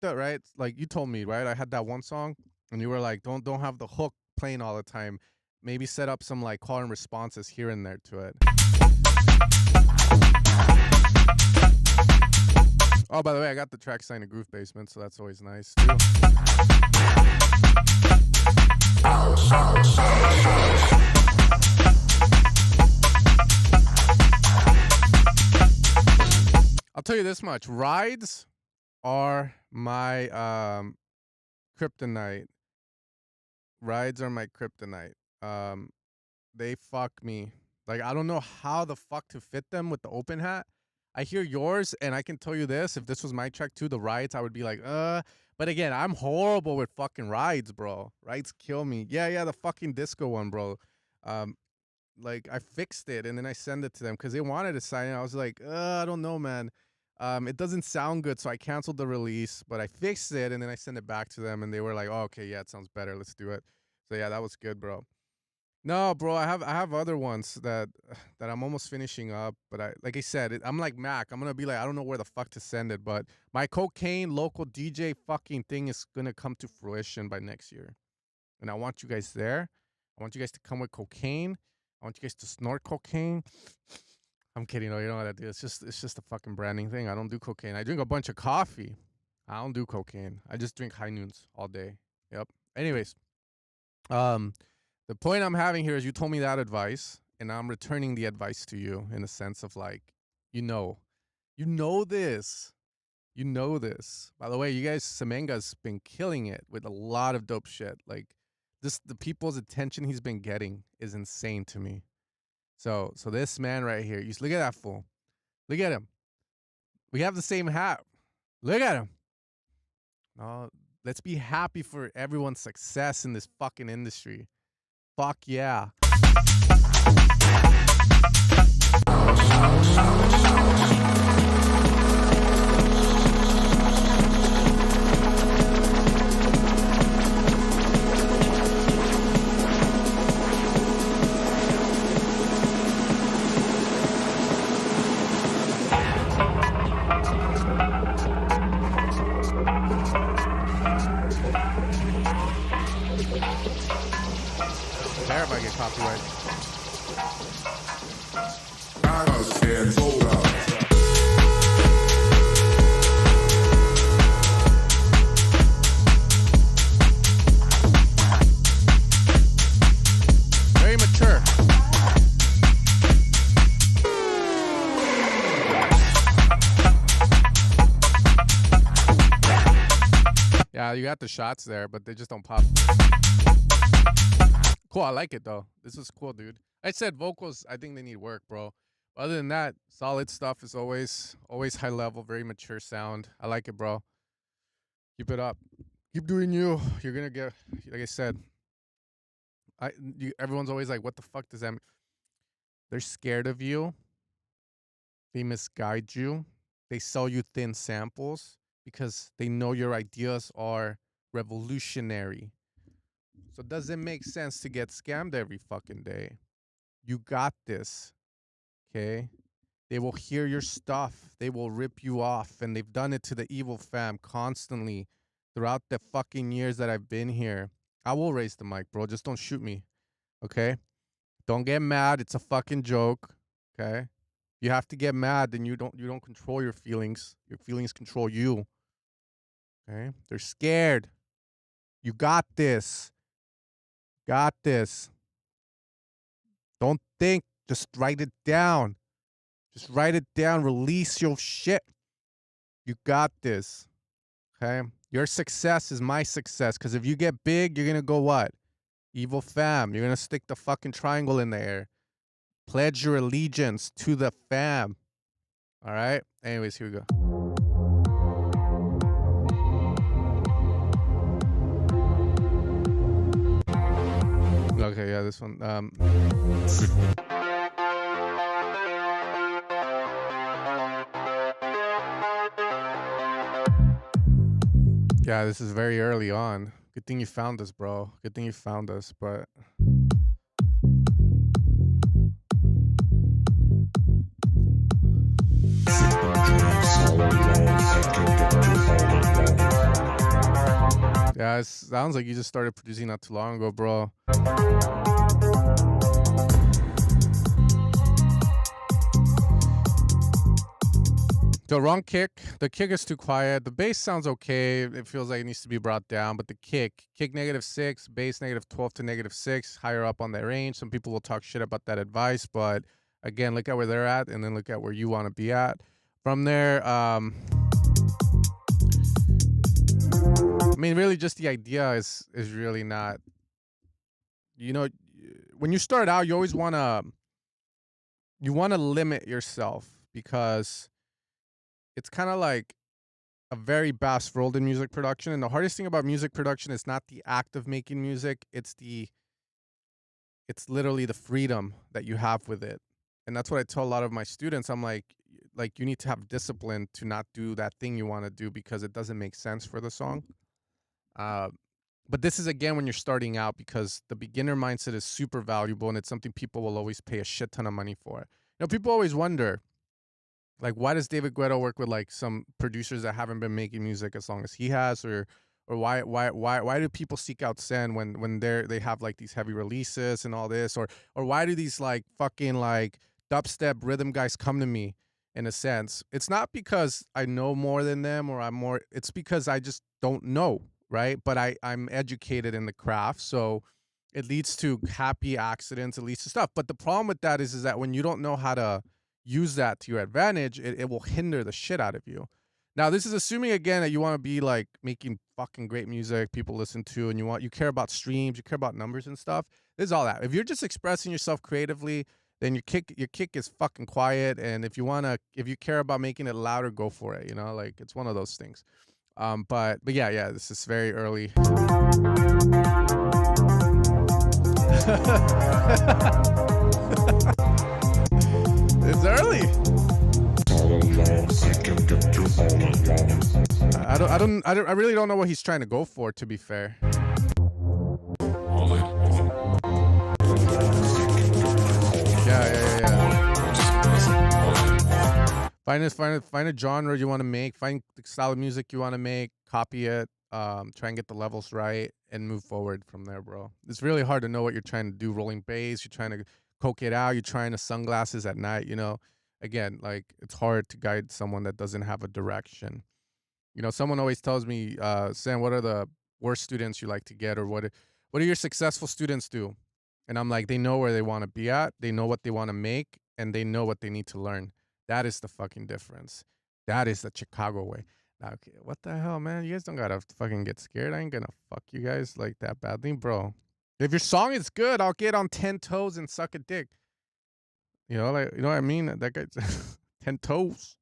da, right? Like you told me, right? I had that one song, and you were like, don't have the hook playing all the time. Maybe set up some like call and responses here and there to it. Oh, by the way, I got the track signed to Groove Basement, so that's always nice too. I'll tell you this much. Rides are my kryptonite. Rides are my kryptonite. They fuck me. Like, I don't know how the fuck to fit them with the open hat. I hear yours, and I can tell you this. If this was my track too, the rides, I would be like, But again, I'm horrible with fucking rides, bro. Rides kill me. Yeah, the fucking disco one, bro. Like, I fixed it, and then I sent it to them because they wanted to sign it. I was like, I don't know, man. It doesn't sound good, so I canceled the release, but I fixed it, and then I sent it back to them, and they were like, oh, okay, yeah, it sounds better. Let's do it. So, yeah, that was good, bro. No, bro, I have other ones that I'm almost finishing up, but like I said, I'm like Mac. I'm gonna be like, I don't know where the fuck to send it, but my cocaine local DJ fucking thing is gonna come to fruition by next year, and I want you guys there. I want you guys to come with cocaine. I want you guys to snort cocaine. I'm kidding. No, you know what I do. It's just a fucking branding thing. I don't do cocaine. I drink a bunch of coffee. I don't do cocaine. I just drink high noons all day. Yep. Anyways, the point I'm having here is you told me that advice, and I'm returning the advice to you in a sense of like, you know this. You know this. By the way, you guys, Semenga's been killing it with a lot of dope shit. Like, the people's attention he's been getting is insane to me. So this man right here, you look at that fool. Look at him. We have the same hat. Look at him. Oh, let's be happy for everyone's success in this fucking industry. Fuck yeah. There if I get copyright. Very mature. Yeah, you got the shots there, but they just don't pop. Cool, I like it though. This is cool, dude. I said vocals, I think they need work, bro. Other than that, solid stuff is always high level, very mature sound. I like it, bro. Keep it up. Keep doing you. You're gonna get, like I said. Everyone's always like, what the fuck does that mean? They're scared of you. They misguide you. they sell you thin samples because they know your ideas are revolutionary. So does it make sense to get scammed every fucking day? You got this, okay? They will hear your stuff. They will rip you off. And they've done it to the evil fam constantly throughout the fucking years that I've been here. I will raise the mic, bro. Just don't shoot me, okay? Don't get mad. It's a fucking joke, okay? You have to get mad, then you don't control your feelings. Your feelings control you, okay? They're scared. You got this. Got this. Don't think. Just write it down. Just write it down. Release your shit. You got this. Okay? Your success is my success. Because if you get big, you're going to go what? Evil fam. You're going to stick the fucking triangle in the air. Pledge your allegiance to the fam. All right? Anyways, here we go. Okay, yeah, this one. Yeah, this is very early on. Good thing you found us, bro. Good thing you found us, but yeah, it sounds like you just started producing not too long ago, bro. The wrong kick. The kick is too quiet. The bass sounds okay. It feels like it needs to be brought down. But the kick -6, bass -12 to -6, higher up on that range. Some people will talk shit about that advice. But again, look at where they're at and then look at where you want to be at. From there, I mean, really just the idea is really not, you know, when you start out, you always want to limit yourself because it's kind of like a very vast world in music production. And the hardest thing about music production is not the act of making music. It's literally the freedom that you have with it. And that's what I tell a lot of my students. I'm like, you need to have discipline to not do that thing you want to do because it doesn't make sense for the song. But this is, again, when you're starting out because the beginner mindset is super valuable and it's something people will always pay a shit ton of money for. You know, people always wonder, like, why does David Guetta work with like some producers that haven't been making music as long as he has, or why do people seek out Sen when they have like these heavy releases and all this, or why do these like fucking like dubstep rhythm guys come to me? In a sense, it's not because I know more than them or it's because I just don't know, right? But I'm educated in the craft, so it leads to happy accidents, it leads to stuff. But the problem with that is that when you don't know how to use that to your advantage, it will hinder the shit out of you. Now, this is assuming, again, that you want to be like making fucking great music people listen to, and you care about streams, you care about numbers and stuff. This is all that. If you're just expressing yourself creatively, then your kick is fucking quiet. And if you care about making it louder, go for it. You know, like it's one of those things. But yeah, this is very early. It's early. I really don't know what he's trying to go for, to be fair. Yeah. Find a genre you want to make. Find the style of music you want to make. Copy it. Try and get the levels right and move forward from there, bro. It's really hard to know what you're trying to do. Rolling bass. You're trying to coke it out. You're trying to sunglasses at night. You know, again, like it's hard to guide someone that doesn't have a direction. You know, someone always tells me, Sam, what are the worst students you like to get, or what do your successful students do? And I'm like, they know where they want to be at, they know what they want to make, and they know what they need to learn. That is the fucking difference. That is the Chicago way. Now, okay, what the hell, man? You guys don't gotta fucking get scared. I ain't gonna fuck you guys like that badly, bro. If your song is good, I'll get on 10 toes and suck a dick. You know, like, you know what I mean? That guy's 10 toes.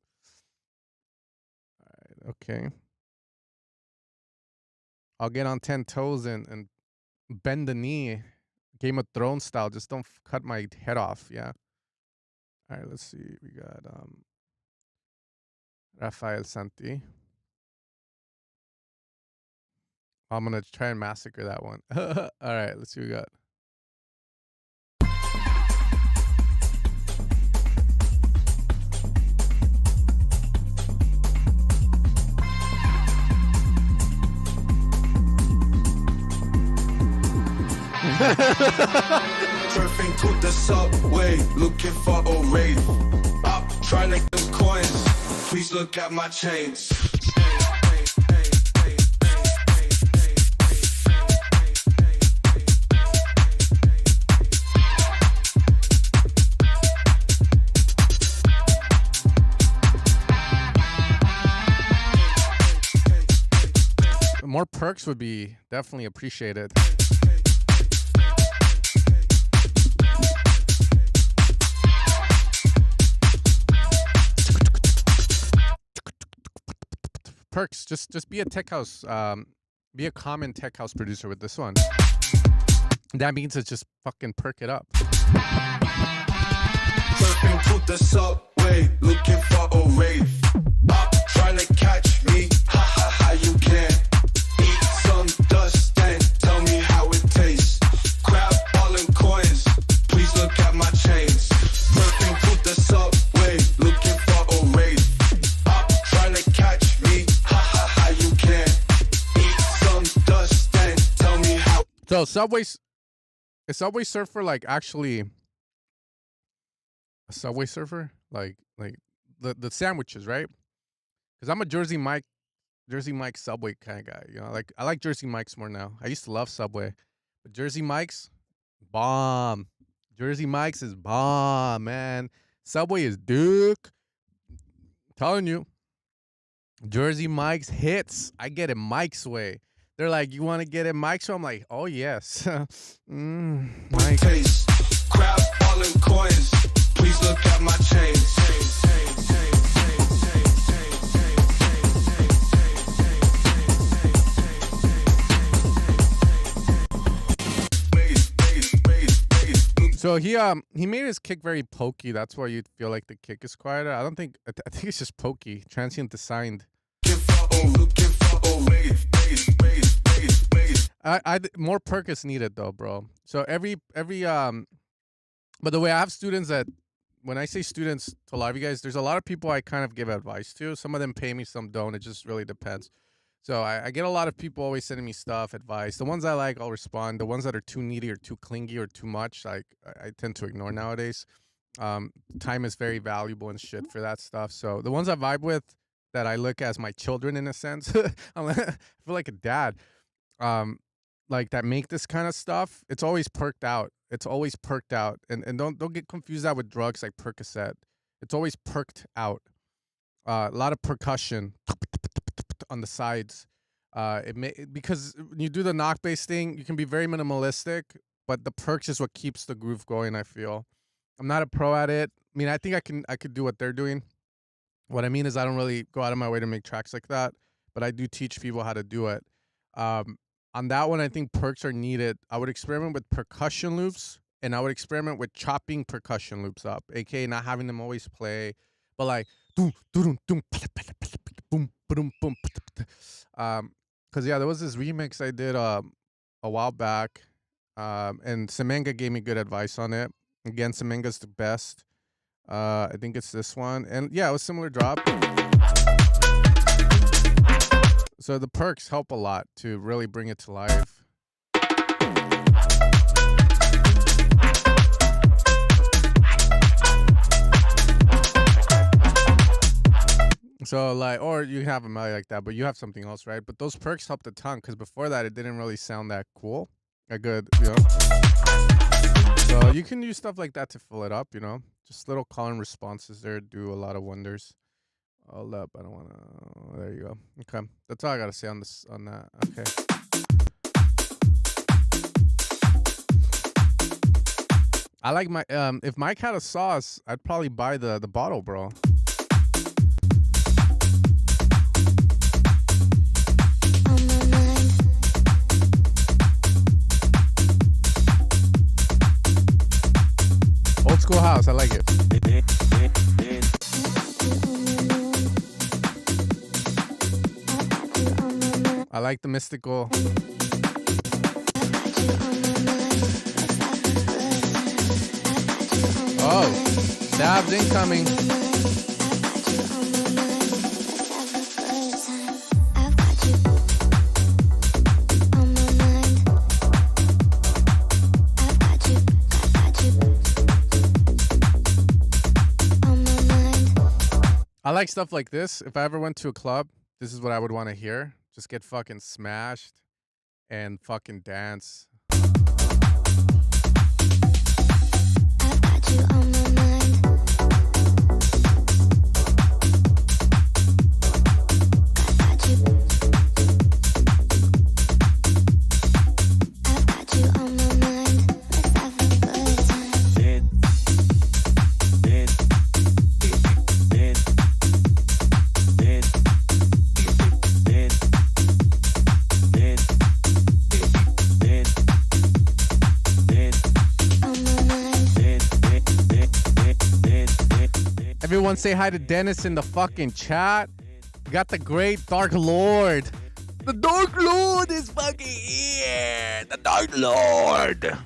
Okay. I'll get on 10 toes and bend the knee, Game of Thrones style. Just don't cut my head off. Yeah. All right. Let's see. We got Rafael Santi. I'm gonna try and massacre that one. All right, let's see what we got. Surfing to the subway, looking for a rave. Up, trying to get coins. Please look at my chains. More perks would be definitely appreciated. Perks, just be a tech house, be a common tech house producer with this one. That means it's just fucking perk it up. Surfing to the subway, looking for a rave. Up, trying to catch me, ha ha ha, you can't. Eat some dust and tell me how it tastes. Grab all in coins, please look at my chains. Surfing to the subway, looking for a rave. Up, trying to catch me, ha ha ha, you can't. Eat some dust and tell me how. So is Subway Surfer like actually a Subway Surfer? Like the sandwiches, right? Because I'm a Jersey Mike Subway kind of guy. You know, like I like Jersey Mike's more now. I used to love Subway, but Jersey Mike's bomb. Jersey Mike's is bomb, man. Subway is Duke. Telling you, Jersey Mike's hits. I get it Mike's way. They're like, you want to get it Mike's way? I'm like, oh yes. Mike. Taste. Grab all in coins. Please look at my chains. So he made his kick very pokey. That's why you'd feel like the kick is quieter. I think it's just pokey, transient designed. I more perk is needed though, bro. So every but the way I have students that, when I say students to a lot of you guys, there's a lot of people I kind of give advice to. Some of them pay me, some don't. It just really depends. So I get a lot of people always sending me stuff, advice. The ones I like, I'll respond. The ones that are too needy or too clingy or too much, like I tend to ignore nowadays. Time is very valuable and shit for that stuff. So the ones I vibe with, that I look as my children in a sense, I feel like a dad. Like that make this kind of stuff. It's always perked out. It's always perked out. And don't get confused that with drugs like Percocet. It's always perked out. A lot of percussion on the sides. Because when you do the knock bass thing, you can be very minimalistic, but the perks is what keeps the groove going, I feel. I'm not a pro at it. I mean, I think I could do what they're doing. What I mean is I don't really go out of my way to make tracks like that, but I do teach people how to do it. On that one, I think perks are needed. I would experiment with percussion loops, and I would experiment with chopping percussion loops up, aka not having them always play, but like boom, boom, boom, boom, boom, boom. Cause yeah, there was this remix I did a while back, and Semenga gave me good advice on it. Again, Semenga's the best. I think it's this one, and yeah, it was similar drop. So the perks help a lot to really bring it to life. So like, or you have a melody like that, but you have something else, right? But those perks help the tongue, because before that, it didn't really sound that cool, that good, you know? So you can use stuff like that to fill it up, you know? Just little call and responses there do a lot of wonders. Hold up, I don't want to, there you go. Okay, that's all I got to say on this, on that, okay. I like my, if Mike had a sauce, I'd probably buy the bottle, bro. Old school house, I like it. I like the mystical. Oh, dabs incoming. I like stuff like this. If I ever went to a club, this is what I would want to hear. Just get fucking smashed and fucking dance. Everyone say hi to Dennis in the fucking chat. We got the great Dark Lord. The Dark Lord is fucking here. The Dark Lord.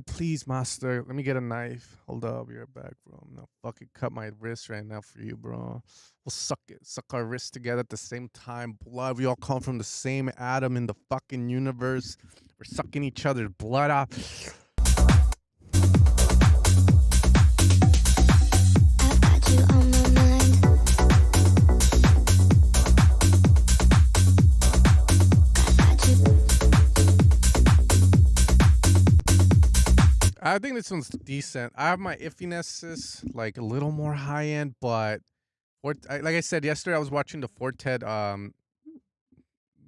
Please, master, let me get a knife. Hold up, I'll be right back, bro. I'm gonna fucking cut my wrist right now for you, bro. We'll suck our wrists together at the same time. Blood, we all come from the same atom in the fucking universe. We're sucking each other's blood out. I think this one's decent. I have my iffinesses, like a little more high end, but like I said yesterday, I was watching the Fortet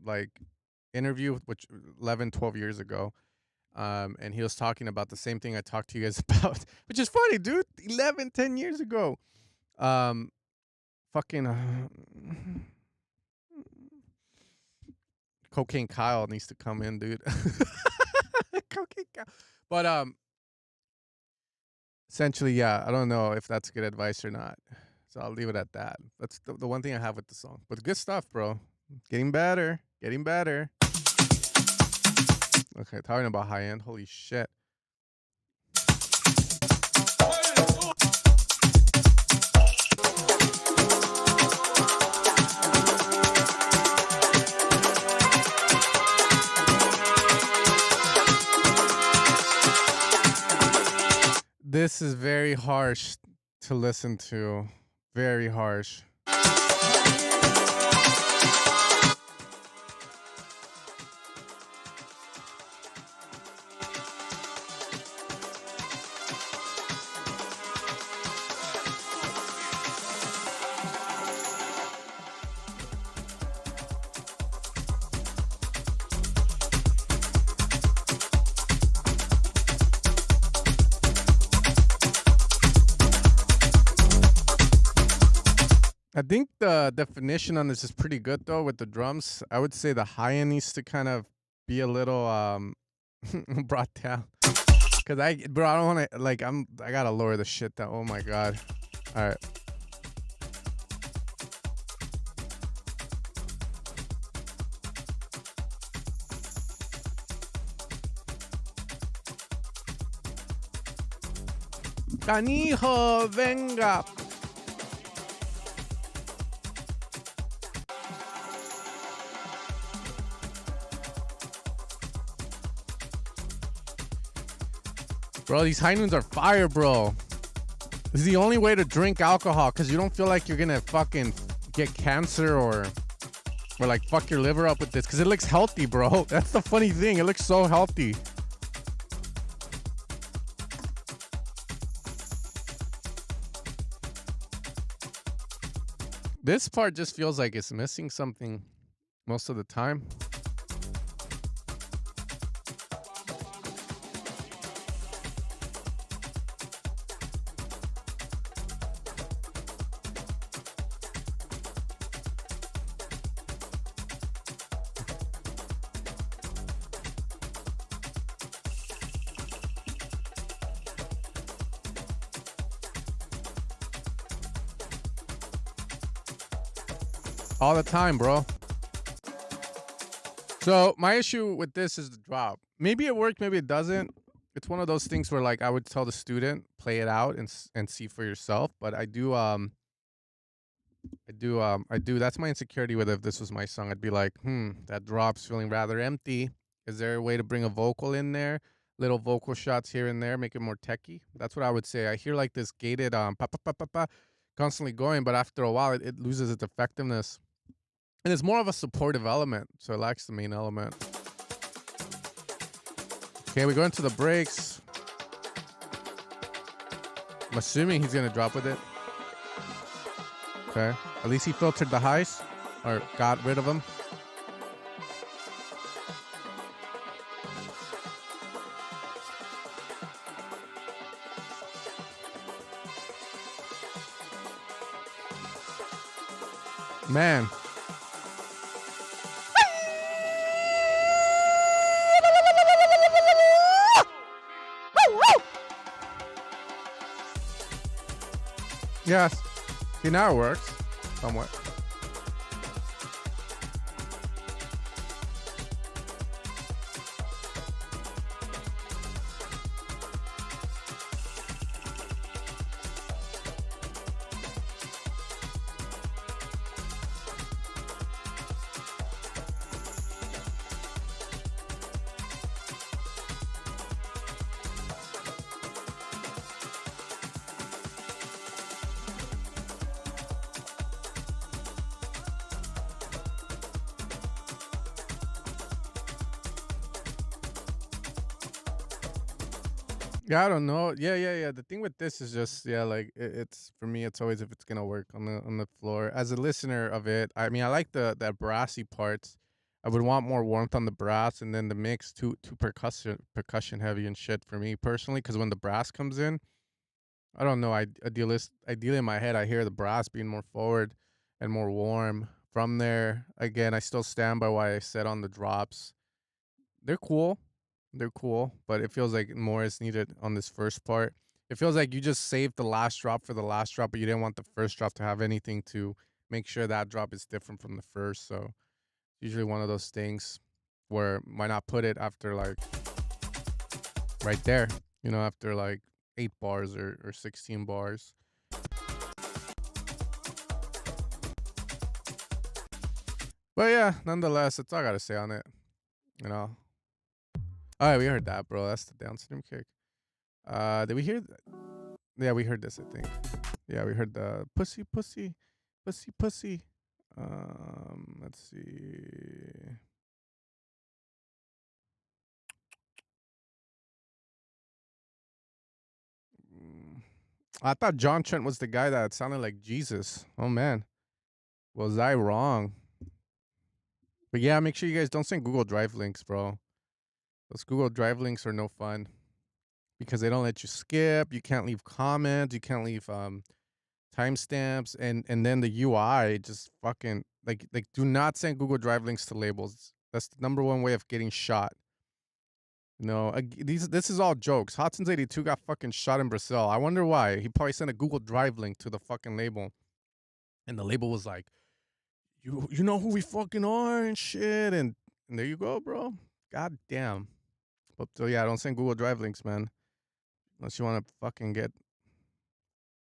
like interview, which 12 years ago, and he was talking about the same thing I talked to you guys about, which is funny, dude. 10 years ago, Cocaine Kyle needs to come in, dude. Cocaine Kyle, but essentially, yeah, I don't know if that's good advice or not. So I'll leave it at that. That's the one thing I have with the song. But good stuff, bro. Getting better. Getting better. Okay, talking about high end. Holy shit. This is very harsh to listen to. Very harsh. I think the definition on this is pretty good though with the drums. I would say the high end needs to kind of be a little brought down. Cause I don't want to like I gotta lower the shit down. Oh my god. All right. Canijo, venga. Bro, these high noons are fire, bro. This is the only way to drink alcohol because you don't feel like you're gonna fucking get cancer or like fuck your liver up with this because it looks healthy, bro. That's the funny thing. It looks so healthy. This part just feels like it's missing something. most of the time. All the time, bro. So my issue with this is the drop. Maybe it worked, maybe it doesn't. It's one of those things where like I would tell the student, play it out and see for yourself. But I do that's my insecurity with if this was my song. I'd be like, that drop's feeling rather empty. Is there a way to bring a vocal in there? Little vocal shots here and there, make it more techy. That's what I would say. I hear like this gated pa pa pa pa pa constantly going, but after a while it loses its effectiveness. And it's more of a supportive element, so it lacks the main element. Okay, we go into the breaks. I'm assuming he's gonna drop with it. Okay, at least he filtered the highs, or got rid of them. Man. Yes. See, now it works. Somewhat. Yeah, I don't know. Yeah. The thing with this is just like it's for me. It's always if it's gonna work on the floor. As a listener of it, I mean, I like the brassy parts. I would want more warmth on the brass, and then the mix too percussion heavy and shit for me personally. Because when the brass comes in, I don't know. Ideally in my head, I hear the brass being more forward and more warm. From there, again, I still stand by why I said on the drops. They're cool. They're cool, but it feels like more is needed on this first part. It feels like you just saved the last drop for the last drop, but you didn't want the first drop to have anything to make sure that drop is different from the first. So usually one of those things where why not put it after like right there, after like 8 bars or 16 bars. But yeah, nonetheless, that's all I gotta say on it. All right, we heard that, bro. That's the downstream kick. Did we hear? Yeah, we heard this. I think. Yeah, we heard the pussy. Let's see. I thought John Trent was the guy that sounded like Jesus. Oh man, was I wrong? But yeah, make sure you guys don't send Google Drive links, bro. Those Google Drive links are no fun because they don't let you skip. You can't leave comments. You can't leave timestamps, and then the UI just fucking like do not send Google Drive links to labels. That's the number one way of getting shot. This is all jokes. Hotsons82 got fucking shot in Brazil. I wonder why. He probably sent a Google Drive link to the fucking label, and the label was like, "You know who we fucking are and shit." And there you go, bro. God damn. But so yeah, don't send Google Drive links, man, unless you want to fucking get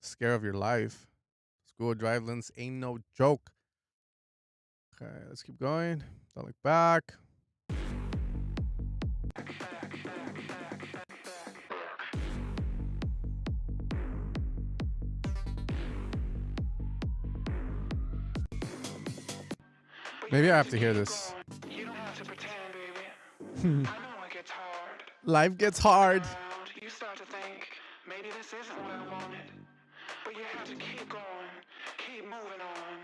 scared of your life. Google Drive links ain't no joke. Okay, let's keep going. Don't look back. Maybe I have to hear this. You don't have to pretend, baby. I know it gets hard. Life gets hard. You start to think, maybe this isn't what I wanted. But you have to keep going, keep moving on.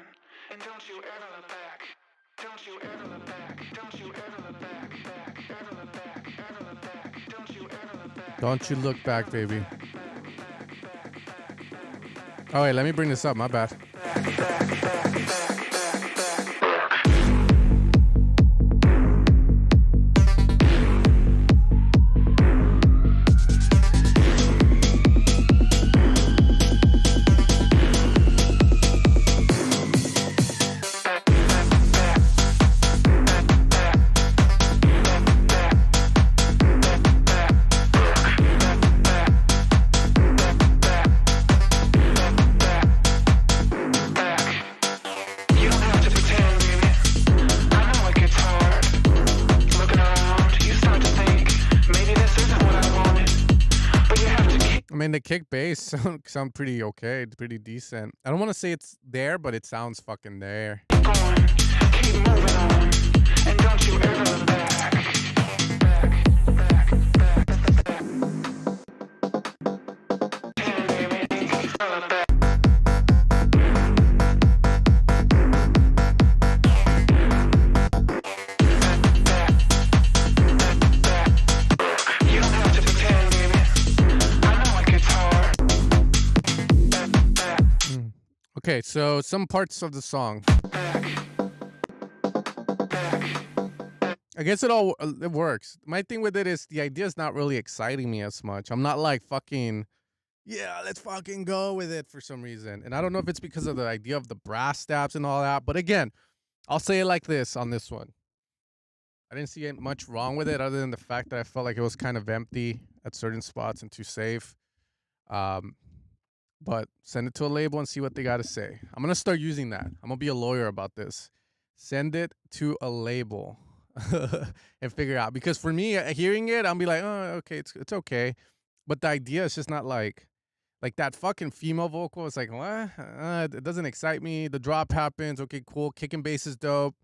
And don't you ever look back. Don't you ever look back. Don't you ever look back. Ever look back. Ever look back. Don't you ever look back. Don't you look back, baby. Oh, wait, let me bring this up. My bad. The kick bass sound pretty okay. It's pretty decent. I don't want to say it's there, but it sounds fucking there. Keep moving on, and don't you ever look back. Okay, so some parts of the song. I guess it works. My thing with it is the idea is not really exciting me as much. I'm not like fucking, yeah, let's fucking go with it for some reason. And I don't know if it's because of the idea of the brass stabs and all that. But again, I'll say it like this on this one. I didn't see much wrong with it other than the fact that I felt like it was kind of empty at certain spots and too safe. But send it to a label and see what they got to say. I'm going to start using that. I'm going to be a lawyer about this. Send it to a label and figure out. Because for me, hearing it, I'll be like, oh, okay, it's okay. But the idea is just not like that fucking female vocal. It's like, what? It doesn't excite me. The drop happens. Okay, cool. Kick and bass is dope.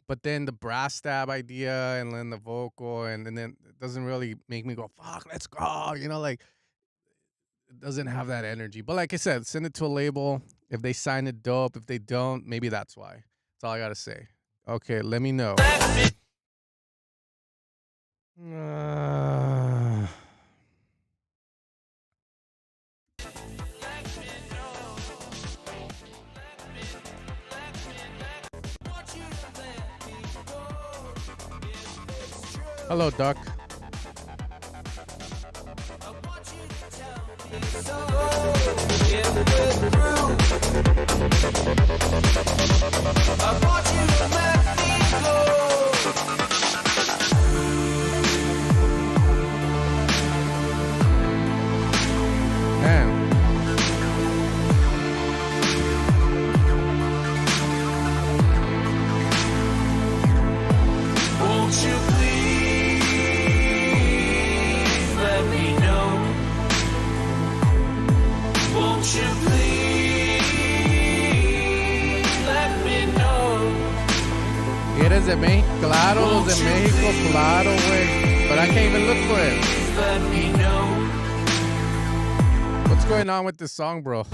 But then the brass stab idea and then the vocal and then it doesn't really make me go, fuck, let's go. You know, like, doesn't have that energy. But like I said, send it to a label. If they sign it, dope. If they don't, maybe that's why. That's all I gotta say. Okay, let me know. Hello, Duck. ¿Eres de México? Claro, los de México, claro, güey. But I can't even look for it. What's going on with this song, bro?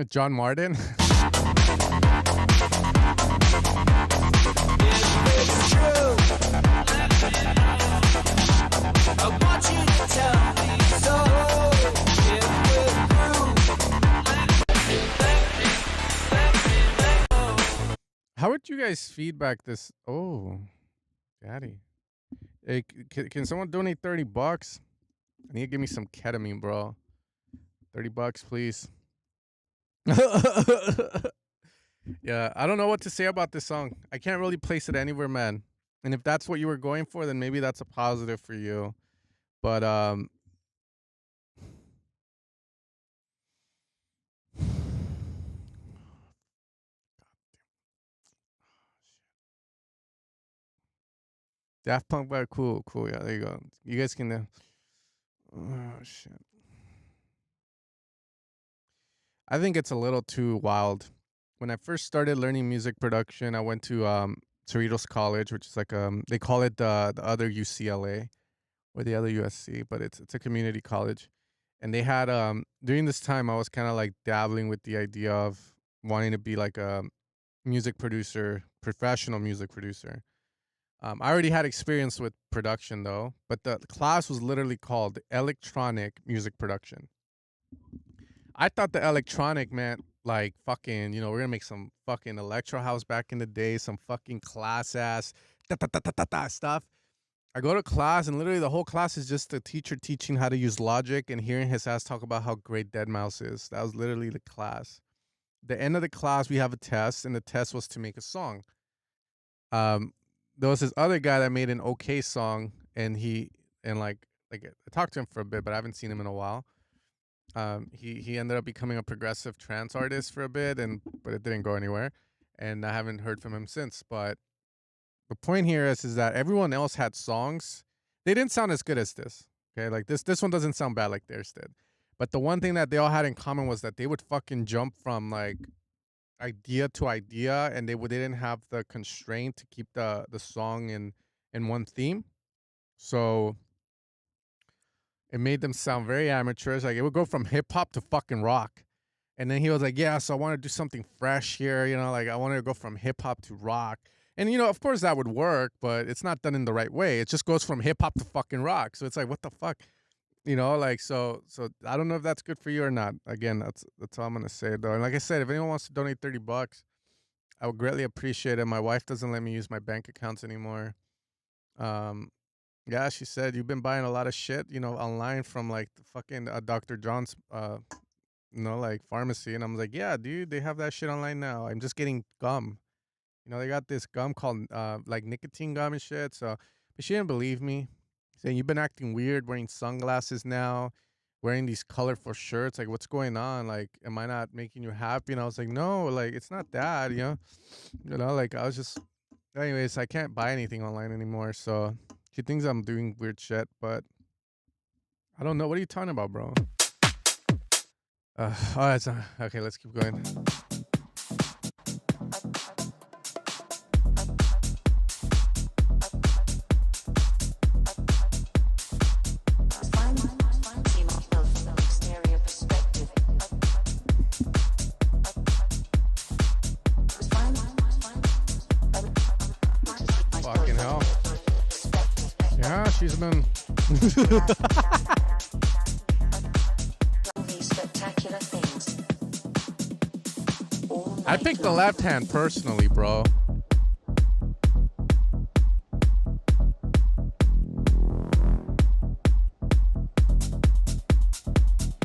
John Martin? How would you guys feedback this? Oh, daddy. Hey, can someone donate $30? I need to give me some ketamine, bro. $30, please. Yeah, I don't know what to say about this song. I can't really place it anywhere, man. And if that's what you were going for, then maybe that's a positive for you. But Daft Punk, but cool. Yeah, there you go. You guys can. Oh shit. I think it's a little too wild, when I first started learning music production, I went to Cerritos College, which is like they call it the other UCLA or the other USC, but it's a community college. And they had during this time I was kind of like dabbling with the idea of wanting to be like a music producer, professional music producer. I already had experience with production though, but the class was literally called electronic music production. I thought the electronic meant like fucking, we're gonna make some fucking electro house back in the day, some fucking class ass stuff. I go to class and literally the whole class is just the teacher teaching how to use Logic and hearing his ass talk about how great deadmau5 is. That was literally the class. The end of the class, we have a test, and the test was to make a song. There was this other guy that made an okay song, and like I talked to him for a bit, but I haven't seen him in a while. He ended up becoming a progressive trance artist for a bit, but it didn't go anywhere, and I haven't heard from him since. But the point here is that everyone else had songs. They didn't sound as good as this. Okay, like this one doesn't sound bad like theirs did. But the one thing that they all had in common was that they would fucking jump from like idea to idea, and they didn't have the constraint to keep the song in one theme. So it made them sound very amateurish. Like it would go from hip hop to fucking rock. And then he was like, yeah, so I want to do something fresh here. Like I wanted to go from hip hop to rock. And, of course that would work, but it's not done in the right way. It just goes from hip hop to fucking rock. So it's like, what the fuck? So I don't know if that's good for you or not. Again, that's all I'm going to say though. And like I said, if anyone wants to donate $30, I would greatly appreciate it. My wife doesn't let me use my bank accounts anymore. Yeah, she said, you've been buying a lot of shit, online from like the fucking Dr. John's, like pharmacy. And I'm like, yeah, dude, they have that shit online now. I'm just getting gum. They got this gum called like nicotine gum and shit. So, but she didn't believe me, saying you've been acting weird, wearing sunglasses now, wearing these colorful shirts. Like, what's going on? Like, am I not making you happy? And I was like, no, like it's not that. Like I was just. Anyways, I can't buy anything online anymore. So she thinks I'm doing weird shit, but I don't know. What are you talking about, bro? Okay. Let's keep going. Fucking hell. Yeah, she's been. I picked the left hand personally, bro.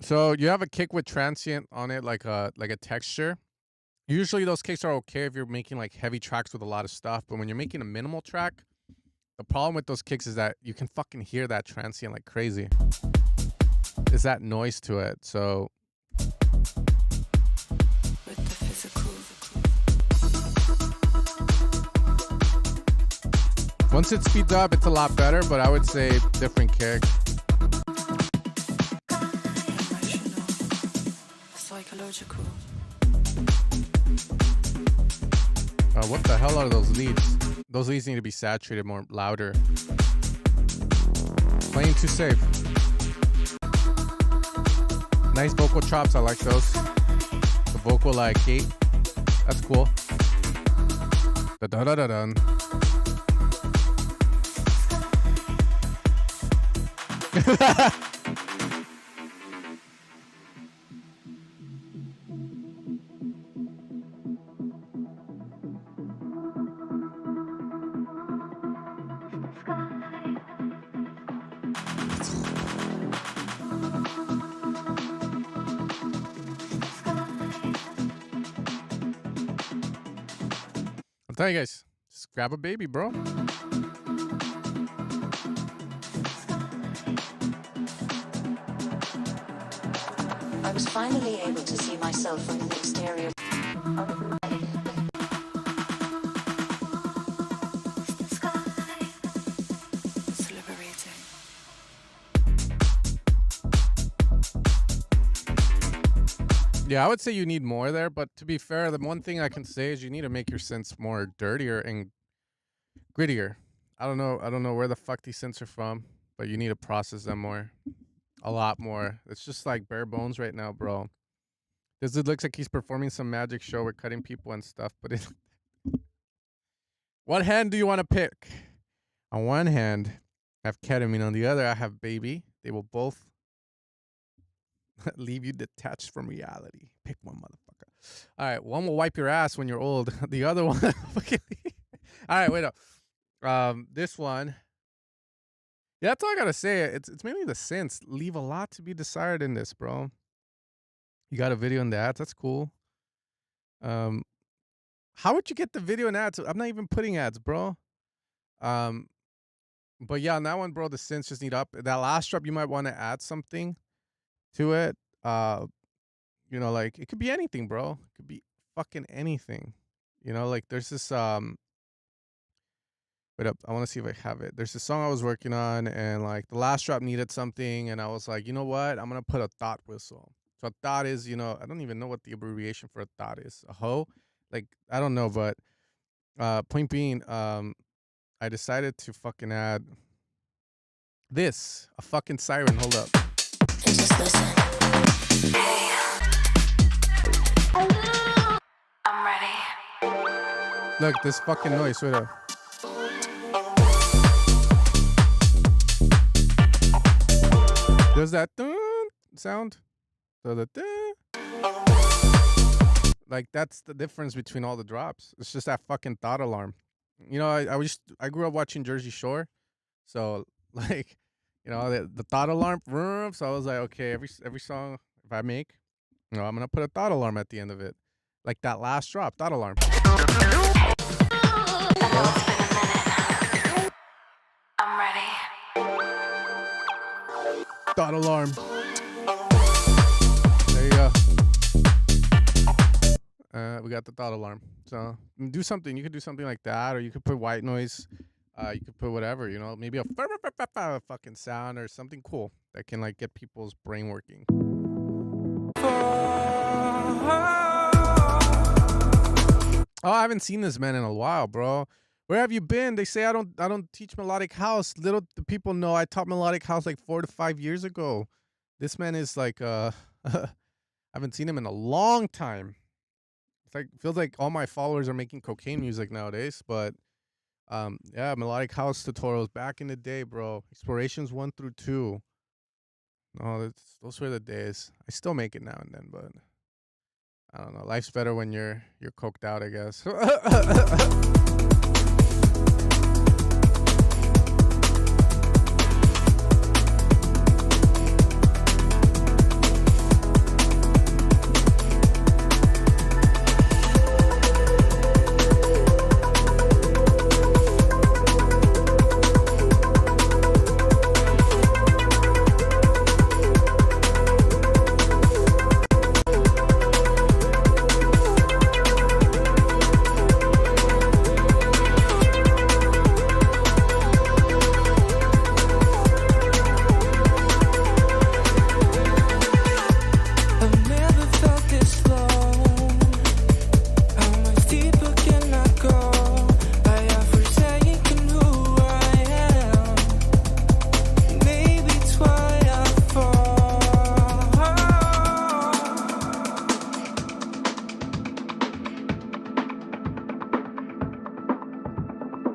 So you have a kick with transient on it, like a texture. Usually those kicks are okay if you're making like heavy tracks with a lot of stuff, but when you're making a minimal track, the problem with those kicks is that you can fucking hear that transient like crazy. There's that noise to it, so. Once it speeds up, it's a lot better, but I would say different kick. Psychological. What the hell are those leads? Those leads need to be saturated more, louder. Playing too safe. Nice vocal chops, I like those. The vocal like gate, that's cool. Da da da da dun. I'll tell you guys, just grab a baby, bro. I was finally able to see myself from an exterior. It's liberating. Yeah, I would say you need more there, but to be fair, the one thing I can say is you need to make your synths more dirtier and grittier. I don't know where the fuck these synths are from, but you need to process them more. A lot more. It's just like bare bones right now, bro. This dude looks like he's performing some magic show. We're cutting people and stuff, but it what hand do you want to pick? On one hand, I have ketamine. On the other, I have baby. They will both leave you detached from reality. Pick one, motherfucker. All right, one will wipe your ass when you're old. The other one, all right, wait up. This one, yeah, that's all I gotta say. It's mainly the synths. Leave a lot to be desired in this, bro. You got a video in the ads. That's cool. How would you get the video and ads? I'm not even putting ads, bro. But yeah, on that one, bro, the synths just need up. That last drop, you might want to add something to it. You know, like it could be anything, bro. It could be fucking anything. You know, like there's this wait up, I want to see if I have it. There's this song I was working on, and like the last drop needed something, and I was like, you know what? I'm gonna put a thought whistle. So a thought is, you know, I don't even know what the abbreviation for a thought is. A hoe? Like I don't know, but point being, I decided to fucking add this, a fucking siren. Hold up. And just listen. Hey. I'm ready. Look, this fucking noise. Wait up. There's that sound. Like that's the difference between all the drops. It's just that fucking thought alarm. You know, I grew up watching Jersey Shore, so like, you know, the thought alarm. So I was like, okay, every song if I make, you know, I'm gonna put a thought alarm at the end of it, like that last drop, thought alarm. I'm ready. Thought alarm. There you go. We got the thought alarm. So do something. You could do something like that, or you could put white noise. You could put whatever, you know, maybe a fucking sound or something cool that can like get people's brain working. Oh, I haven't seen this man in a while, bro. Where have you been? They say I don't teach melodic house. Little the people know I taught melodic house like 4 to 5 years ago. This man is like I haven't seen him in a long time. It's like feels like all my followers are making cocaine music nowadays, but yeah, melodic house tutorials back in the day, bro. Explorations 1 through 2. Oh, those were the days. I still make it now and then, but I don't know. Life's better when you're coked out, I guess.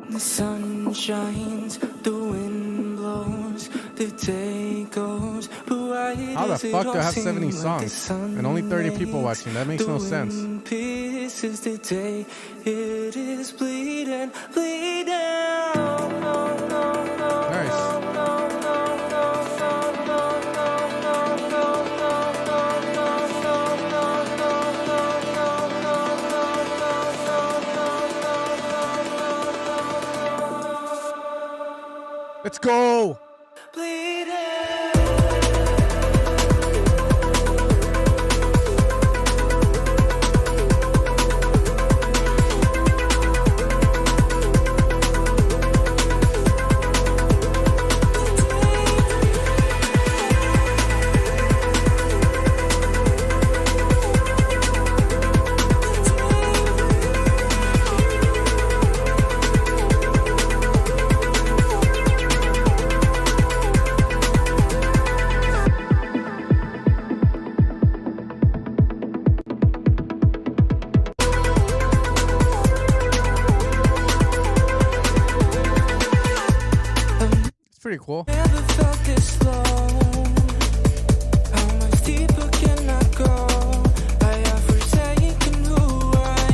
The sun shines, the wind blows, the day goes. How the fuck do I have 70 songs and only 30 people watching? That makes no sense. Pieces the day, it is bleeding, bleeding. Nice. Let's go. pretty cool. Never felt this low. How much deeper can I go? I have forsaken who I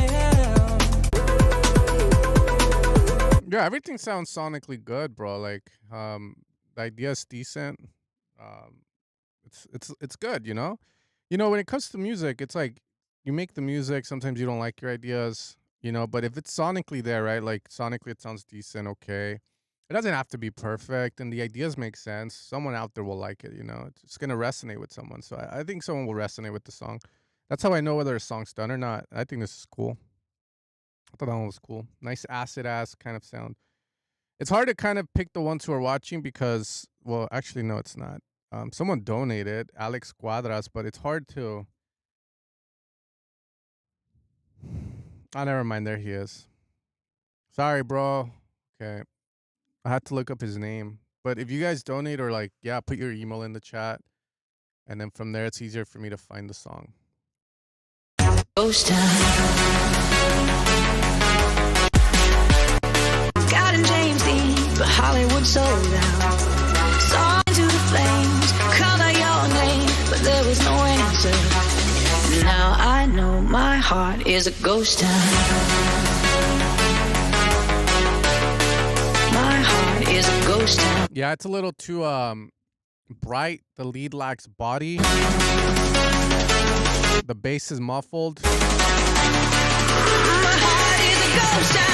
am. Yeah, everything sounds sonically good, bro. Like, the idea is decent. It's good, you know? When it comes to music, it's like you make the music, sometimes you don't like your ideas, but if it's sonically there, right? Like sonically it sounds decent, okay. It doesn't have to be perfect and the ideas make sense. Someone out there will like it, It's gonna resonate with someone. So I think someone will resonate with the song. That's how I know whether a song's done or not. I think this is cool. I thought that one was cool. Nice acid ass kind of sound. It's hard to kind of pick the ones who are watching because, well, actually, no, it's not. Someone donated, Alex Cuadras, but it's hard to. Oh, never mind. There he is. Sorry, bro. Okay. I had to look up his name. But if you guys donate or like, yeah, put your email in the chat. And then from there, it's easier for me to find the song. Ghost town. Scott and James Dean, but Hollywood sold out. Saw into the flames, called out your name, but there was no answer. Now I know my heart is a ghost town. My heart is a ghost town. Yeah, it's a little too bright. The lead lacks body. The bass is muffled. My heart is a ghost town.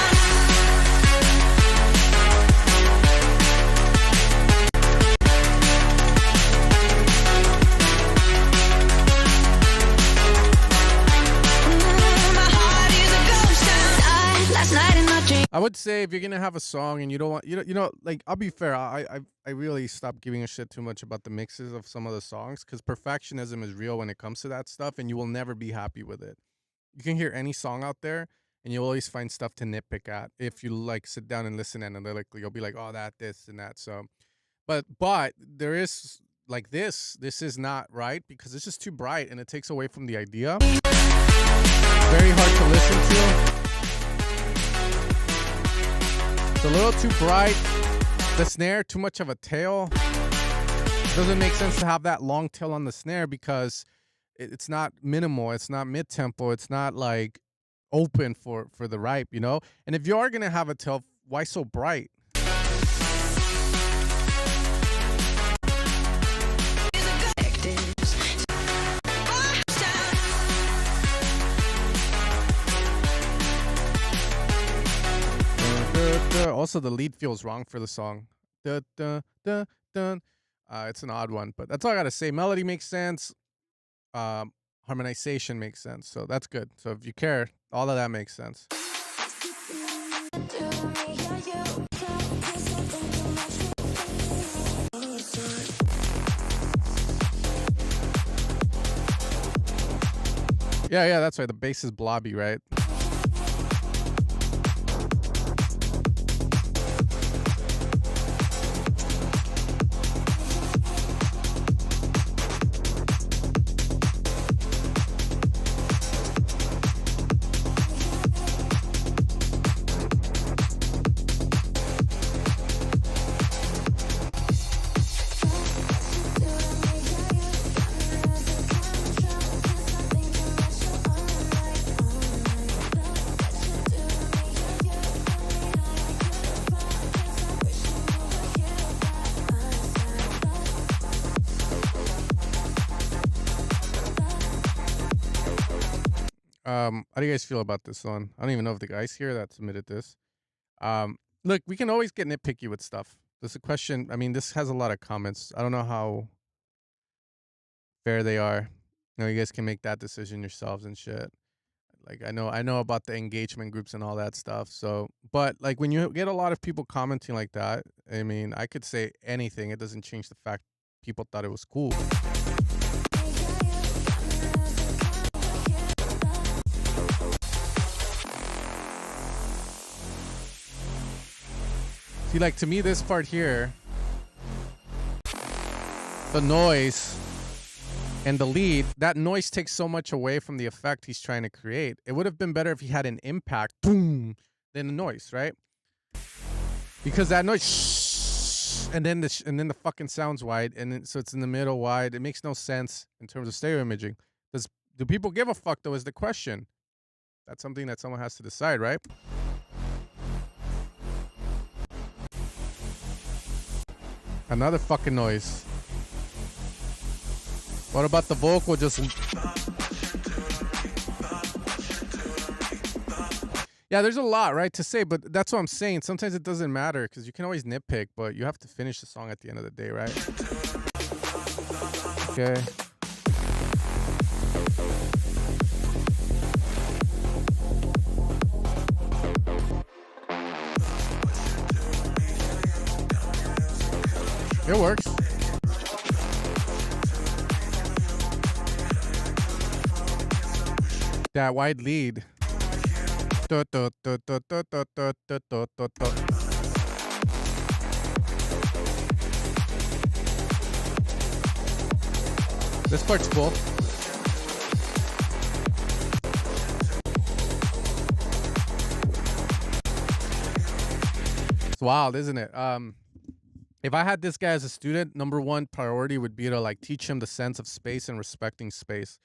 I would say if you're gonna have a song and you don't want, like, I'll be fair. I really stopped giving a shit too much about the mixes of some of the songs because perfectionism is real when it comes to that stuff, and you will never be happy with it. You can hear any song out there, and you'll always find stuff to nitpick at if you like sit down and listen analytically. You'll be like, oh, this, and that. So, but there is like this is not right because it's just too bright and it takes away from the idea. Very hard to listen to. It's a little too bright. The snare, too much of a tail. It doesn't make sense to have that long tail on the snare because it's not minimal. It's not mid-tempo. It's not like open for the ripe, And if you are going to have a tail, why so bright? Also, the lead feels wrong for the song. It's an odd one, but that's all I gotta say. Melody makes sense. Harmonization makes sense, so that's good. So if you care, all of that makes sense. Yeah, that's right. The bass is blobby, right? How do you guys feel about this one? I don't even know if the guy's here that submitted this. Look, we can always get nitpicky with stuff. There's a question. I mean, this has a lot of comments. I don't know how fair they are. You guys can make that decision yourselves and shit. Like, I know about the engagement groups and all that stuff. So, but like when you get a lot of people commenting like that, I mean, I could say anything. It doesn't change the fact people thought it was cool. See, like, to me, this part here, the noise and the lead, that noise takes so much away from the effect he's trying to create. It would have been better if he had an impact, boom, than the noise, right? Because that noise, and then the fucking sound's wide, and then, so it's in the middle wide. It makes no sense in terms of stereo imaging. Do people give a fuck though? Is the question. That's something that someone has to decide, right? Another fucking noise. What about the vocal just... Yeah, there's a lot, right, to say, but that's what I'm saying. Sometimes it doesn't matter because you can always nitpick, but you have to finish the song at the end of the day, right? Okay. It works. That wide lead. This part's cool. It's wild, isn't it? If I had this guy as a student, number one priority would be to like teach him the sense of space and respecting space,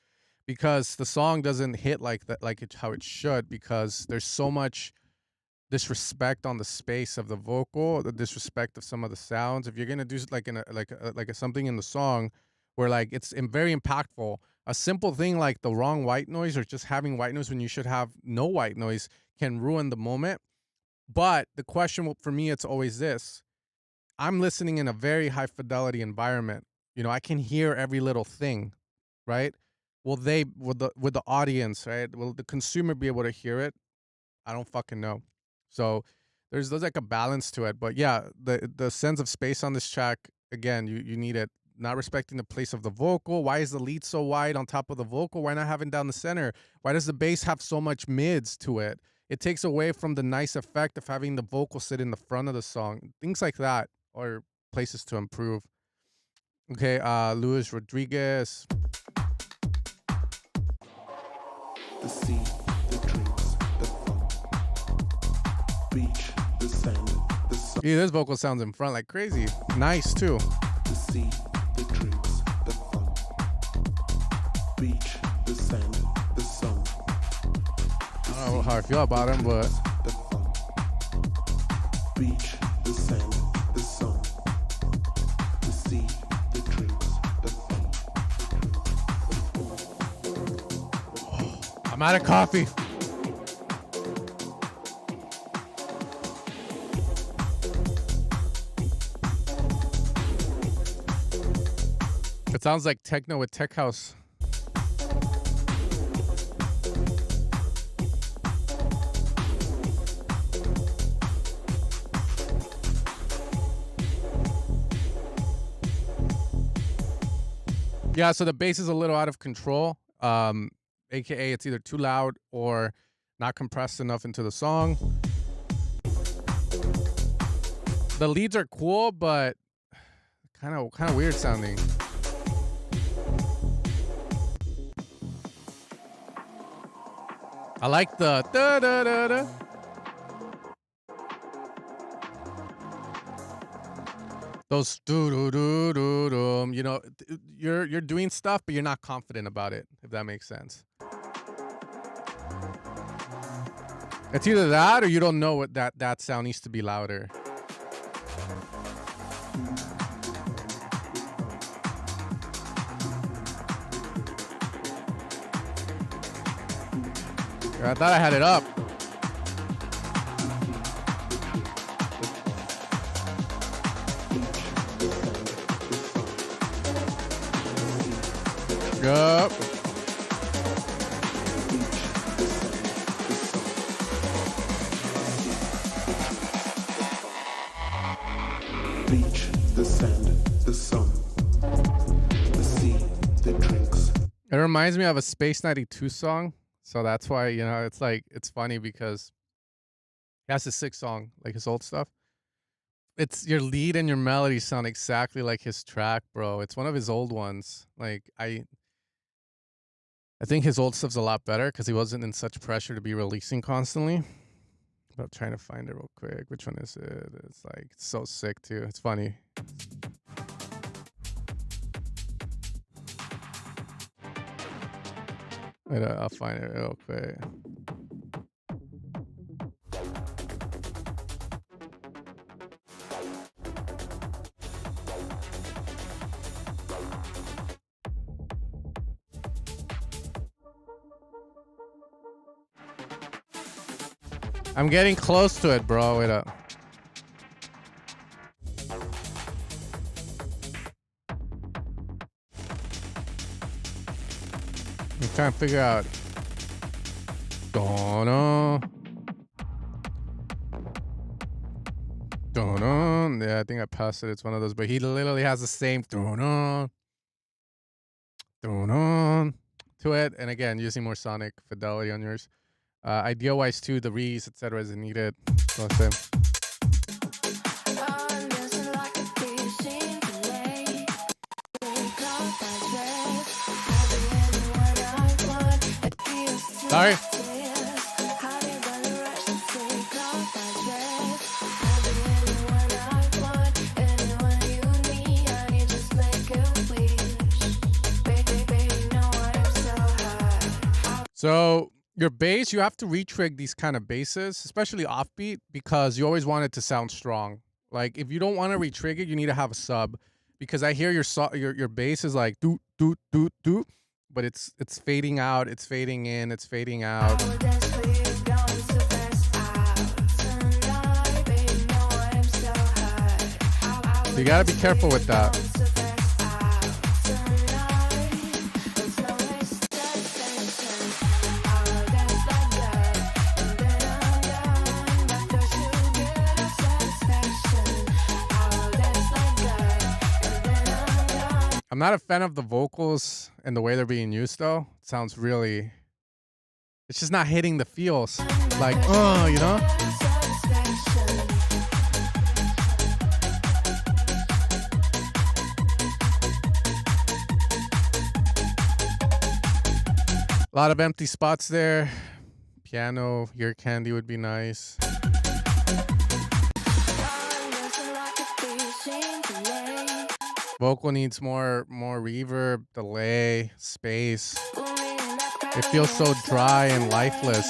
because the song doesn't hit like that, how it should, because there's so much disrespect on the space of the vocal, the disrespect of some of the sounds. If you're gonna do like something in the song where like it's very impactful, a simple thing like the wrong white noise or just having white noise when you should have no white noise can ruin the moment. But the question for me, it's always this. I'm listening in a very high fidelity environment. You know, I can hear every little thing, right? Will the audience, right? Will the consumer be able to hear it? I don't fucking know. So there's like a balance to it. But yeah, the sense of space on this track, again, you need it. Not respecting the place of the vocal. Why is the lead so wide on top of the vocal? Why not having down the center? Why does the bass have so much mids to it? It takes away from the nice effect of having the vocal sit in the front of the song. Things like that are places to improve. Okay, Luis Rodriguez. The sea, the drinks, the fun. Beach, the sand, the sun. Yeah, this vocal sounds in front like crazy. Nice too. The sea, the drinks, the fun. Beach, the sand, the sun. I don't know how I feel about him, but The fun. Beach, the sand, the sun. The sea, the drinks, the fun. I'm out of coffee. It sounds like techno with tech house. Yeah, so the bass is a little out of control. AKA it's either too loud or not compressed enough into the song. The leads are cool, but kind of weird sounding. I like the da da da da. Those do do do do do. You know, you're doing stuff, but you're not confident about it. If that makes sense. It's either that or you don't know what that sound needs to be louder. I thought I had it up. Yup. Beach, the sand, the sun. The sea, the drinks. It reminds me of a Space 92 song. So that's why, you know, it's like, it's funny because that's a sick song, like his old stuff. It's your lead and your melody sound exactly like his track, bro. It's one of his old ones. Like I think his old stuff's a lot better because he wasn't in such pressure to be releasing constantly. I'm trying to find it real quick. Which one is it? It's like so sick too. It's funny. Wait, I'll find it real quick. I'm getting close to it, bro. Wait up. I'm trying to figure out. Don't Yeah, I think I passed it. It's one of those, but he literally has the same to it. And again, using more sonic fidelity on yours. Idea-wise too, the rees, etc. is needed. So same. Sorry. So your bass, you have to retrig these kind of basses, especially offbeat, because you always want it to sound strong. Like if you don't want to retrig it, you need to have a sub, because I hear your bass is like do, but it's fading out, it's fading in, it's fading out. So you gotta be careful with that. I'm not a fan of the vocals and the way they're being used though. It sounds really, it's just not hitting the feels. Like, you know? A lot of empty spots there. Piano, ear candy would be nice. Vocal needs more reverb, delay, space. It feels so dry and lifeless.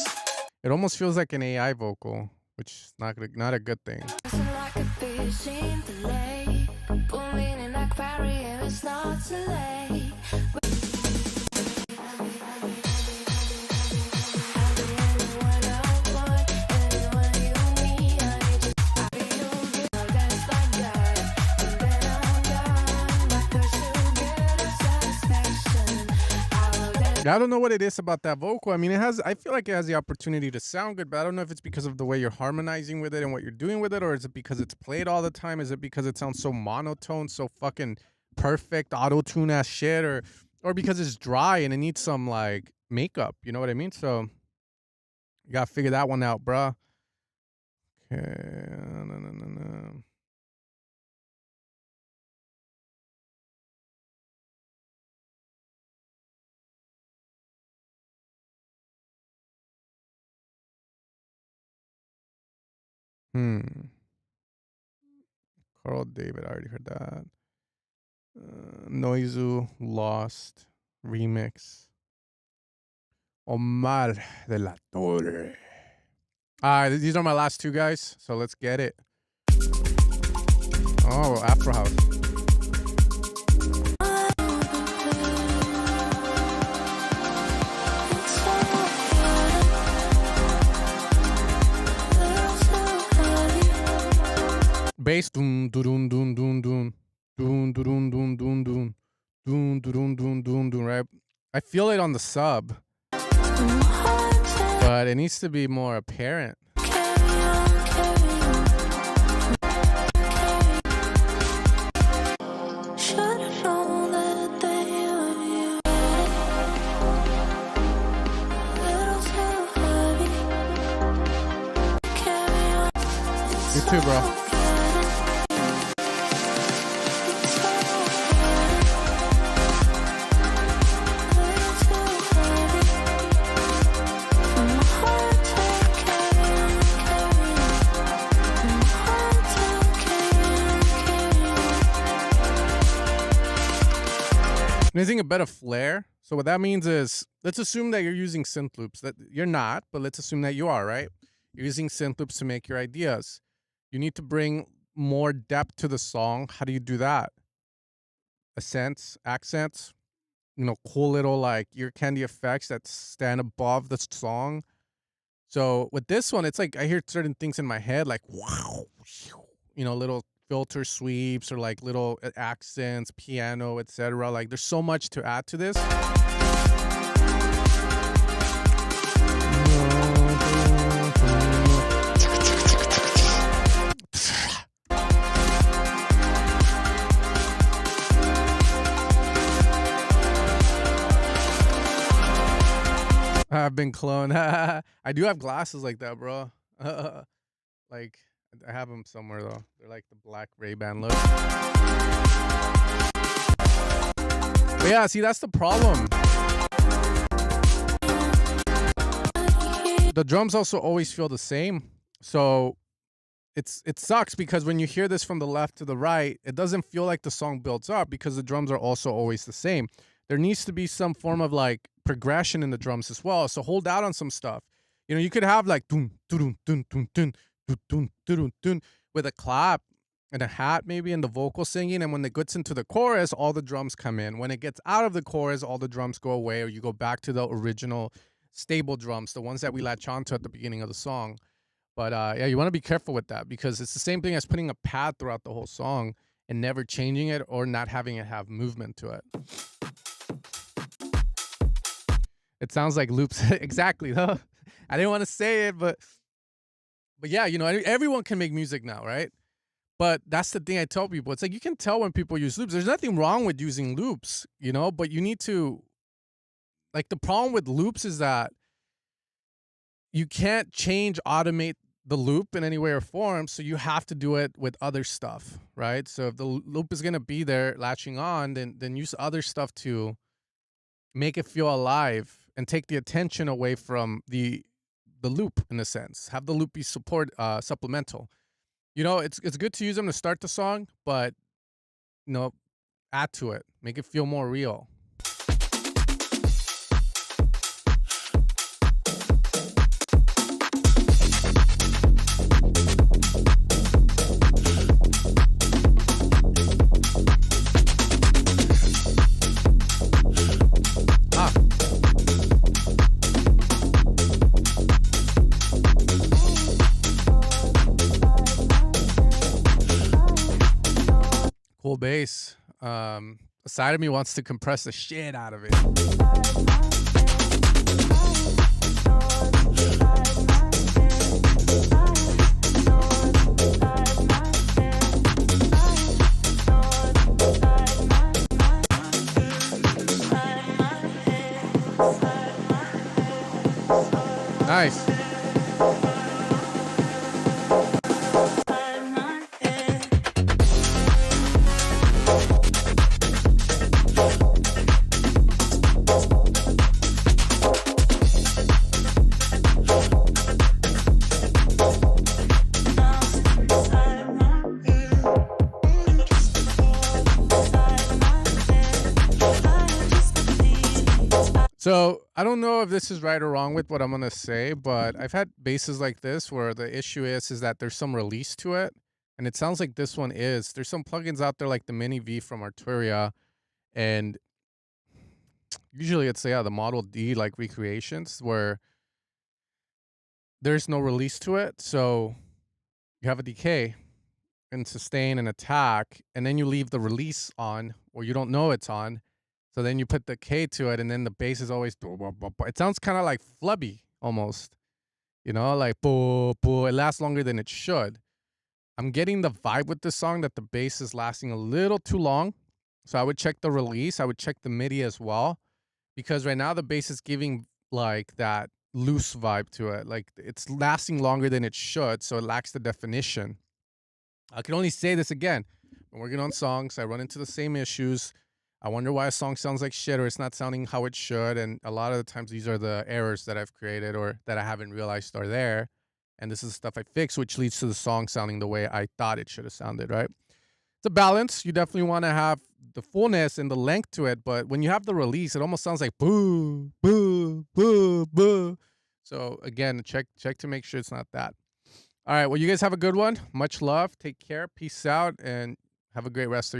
It almost feels like an AI vocal, which is not a good thing. I don't know what it is about that vocal. I mean, I feel like it has the opportunity to sound good, but I don't know if it's because of the way you're harmonizing with it and what you're doing with it, or is it because it's played all the time? Is it because it sounds so monotone, so fucking perfect, auto-tune ass shit, or because it's dry and it needs some like makeup, you know what I mean? So you gotta figure that one out, bruh. Okay, no. Carl David, I already heard that. Noizu, Lost, Remix. Omar de la Torre. Alright, these are my last two guys, so let's get it. Oh, Afro House. Bass, doon doon doon doon doon doon doon doon doon doon doon doon doon doon doon, right? I feel it on the sub, but it needs to be more apparent. You too, bro. missing a bit of flair. So what that means is, let's assume that you're using synth loops. That you're not, but let's assume that you are, right? You're using synth loops to make your ideas. You need to bring more depth to the song. How do you do that? Accents, cool little like ear candy effects that stand above the song. So with this one, it's like I hear certain things in my head, like wow, little filter sweeps or like little accents, piano, etc. Like there's so much to add to this. I've been cloned. I do have glasses like that, bro. Like I have them somewhere though. They're like the black Ray-Ban look. But yeah, see, that's the problem. The drums also always feel the same. So it sucks because when you hear this from the left to the right, it doesn't feel like the song builds up because the drums are also always the same. There needs to be some form of like progression in the drums as well. So hold out on some stuff. You could have like dun dun dun dun dun dun dun dun dun with a clap and a hat maybe and the vocal singing, and when it gets into the chorus, all the drums come in. When it gets out of the chorus, all the drums go away, or you go back to the original stable drums, the ones that we latch onto at the beginning of the song. But yeah, you want to be careful with that because it's the same thing as putting a pad throughout the whole song and never changing it or not having it have movement to it. It sounds like loops. Exactly, though. I didn't want to say it, but yeah, everyone can make music now, right? But that's the thing I tell people. It's like you can tell when people use loops. There's nothing wrong with using loops, but you need to, like, the problem with loops is that you can't automate the loop in any way or form, so you have to do it with other stuff, right? So if the loop is going to be there latching on, then use other stuff to make it feel alive and take the attention away from the loop in a sense. Have the loop be supplemental. It's good to use them to start the song, but add to it. Make it feel more real. Cool bass. A side of me wants to compress the shit out of it. Nice. So I don't know if this is right or wrong with what I'm gonna say, but I've had basses like this where the issue is that there's some release to it, and it sounds like this one is. There's some plugins out there like the Mini V from Arturia, and usually it's the Model D like recreations where there's no release to it, so you have a decay and sustain and attack, and then you leave the release on, or you don't know it's on. So then you put the K to it, and then the bass is always. It sounds kind of like flubby almost, like boo boo. It lasts longer than it should. I'm getting the vibe with this song that the bass is lasting a little too long. So I would check the release. I would check the MIDI as well, because right now the bass is giving like that loose vibe to it. Like it's lasting longer than it should, so it lacks the definition. I can only say this again. I'm working on songs. I run into the same issues. I wonder why a song sounds like shit or it's not sounding how it should. And a lot of the times these are the errors that I've created or that I haven't realized are there. And this is stuff I fix, which leads to the song sounding the way I thought it should have sounded, right? It's a balance. You definitely want to have the fullness and the length to it, but when you have the release, it almost sounds like boo, boo, boo, boo. So again, check to make sure it's not that. All right, well, you guys have a good one. Much love. Take care. Peace out, and have a great rest of your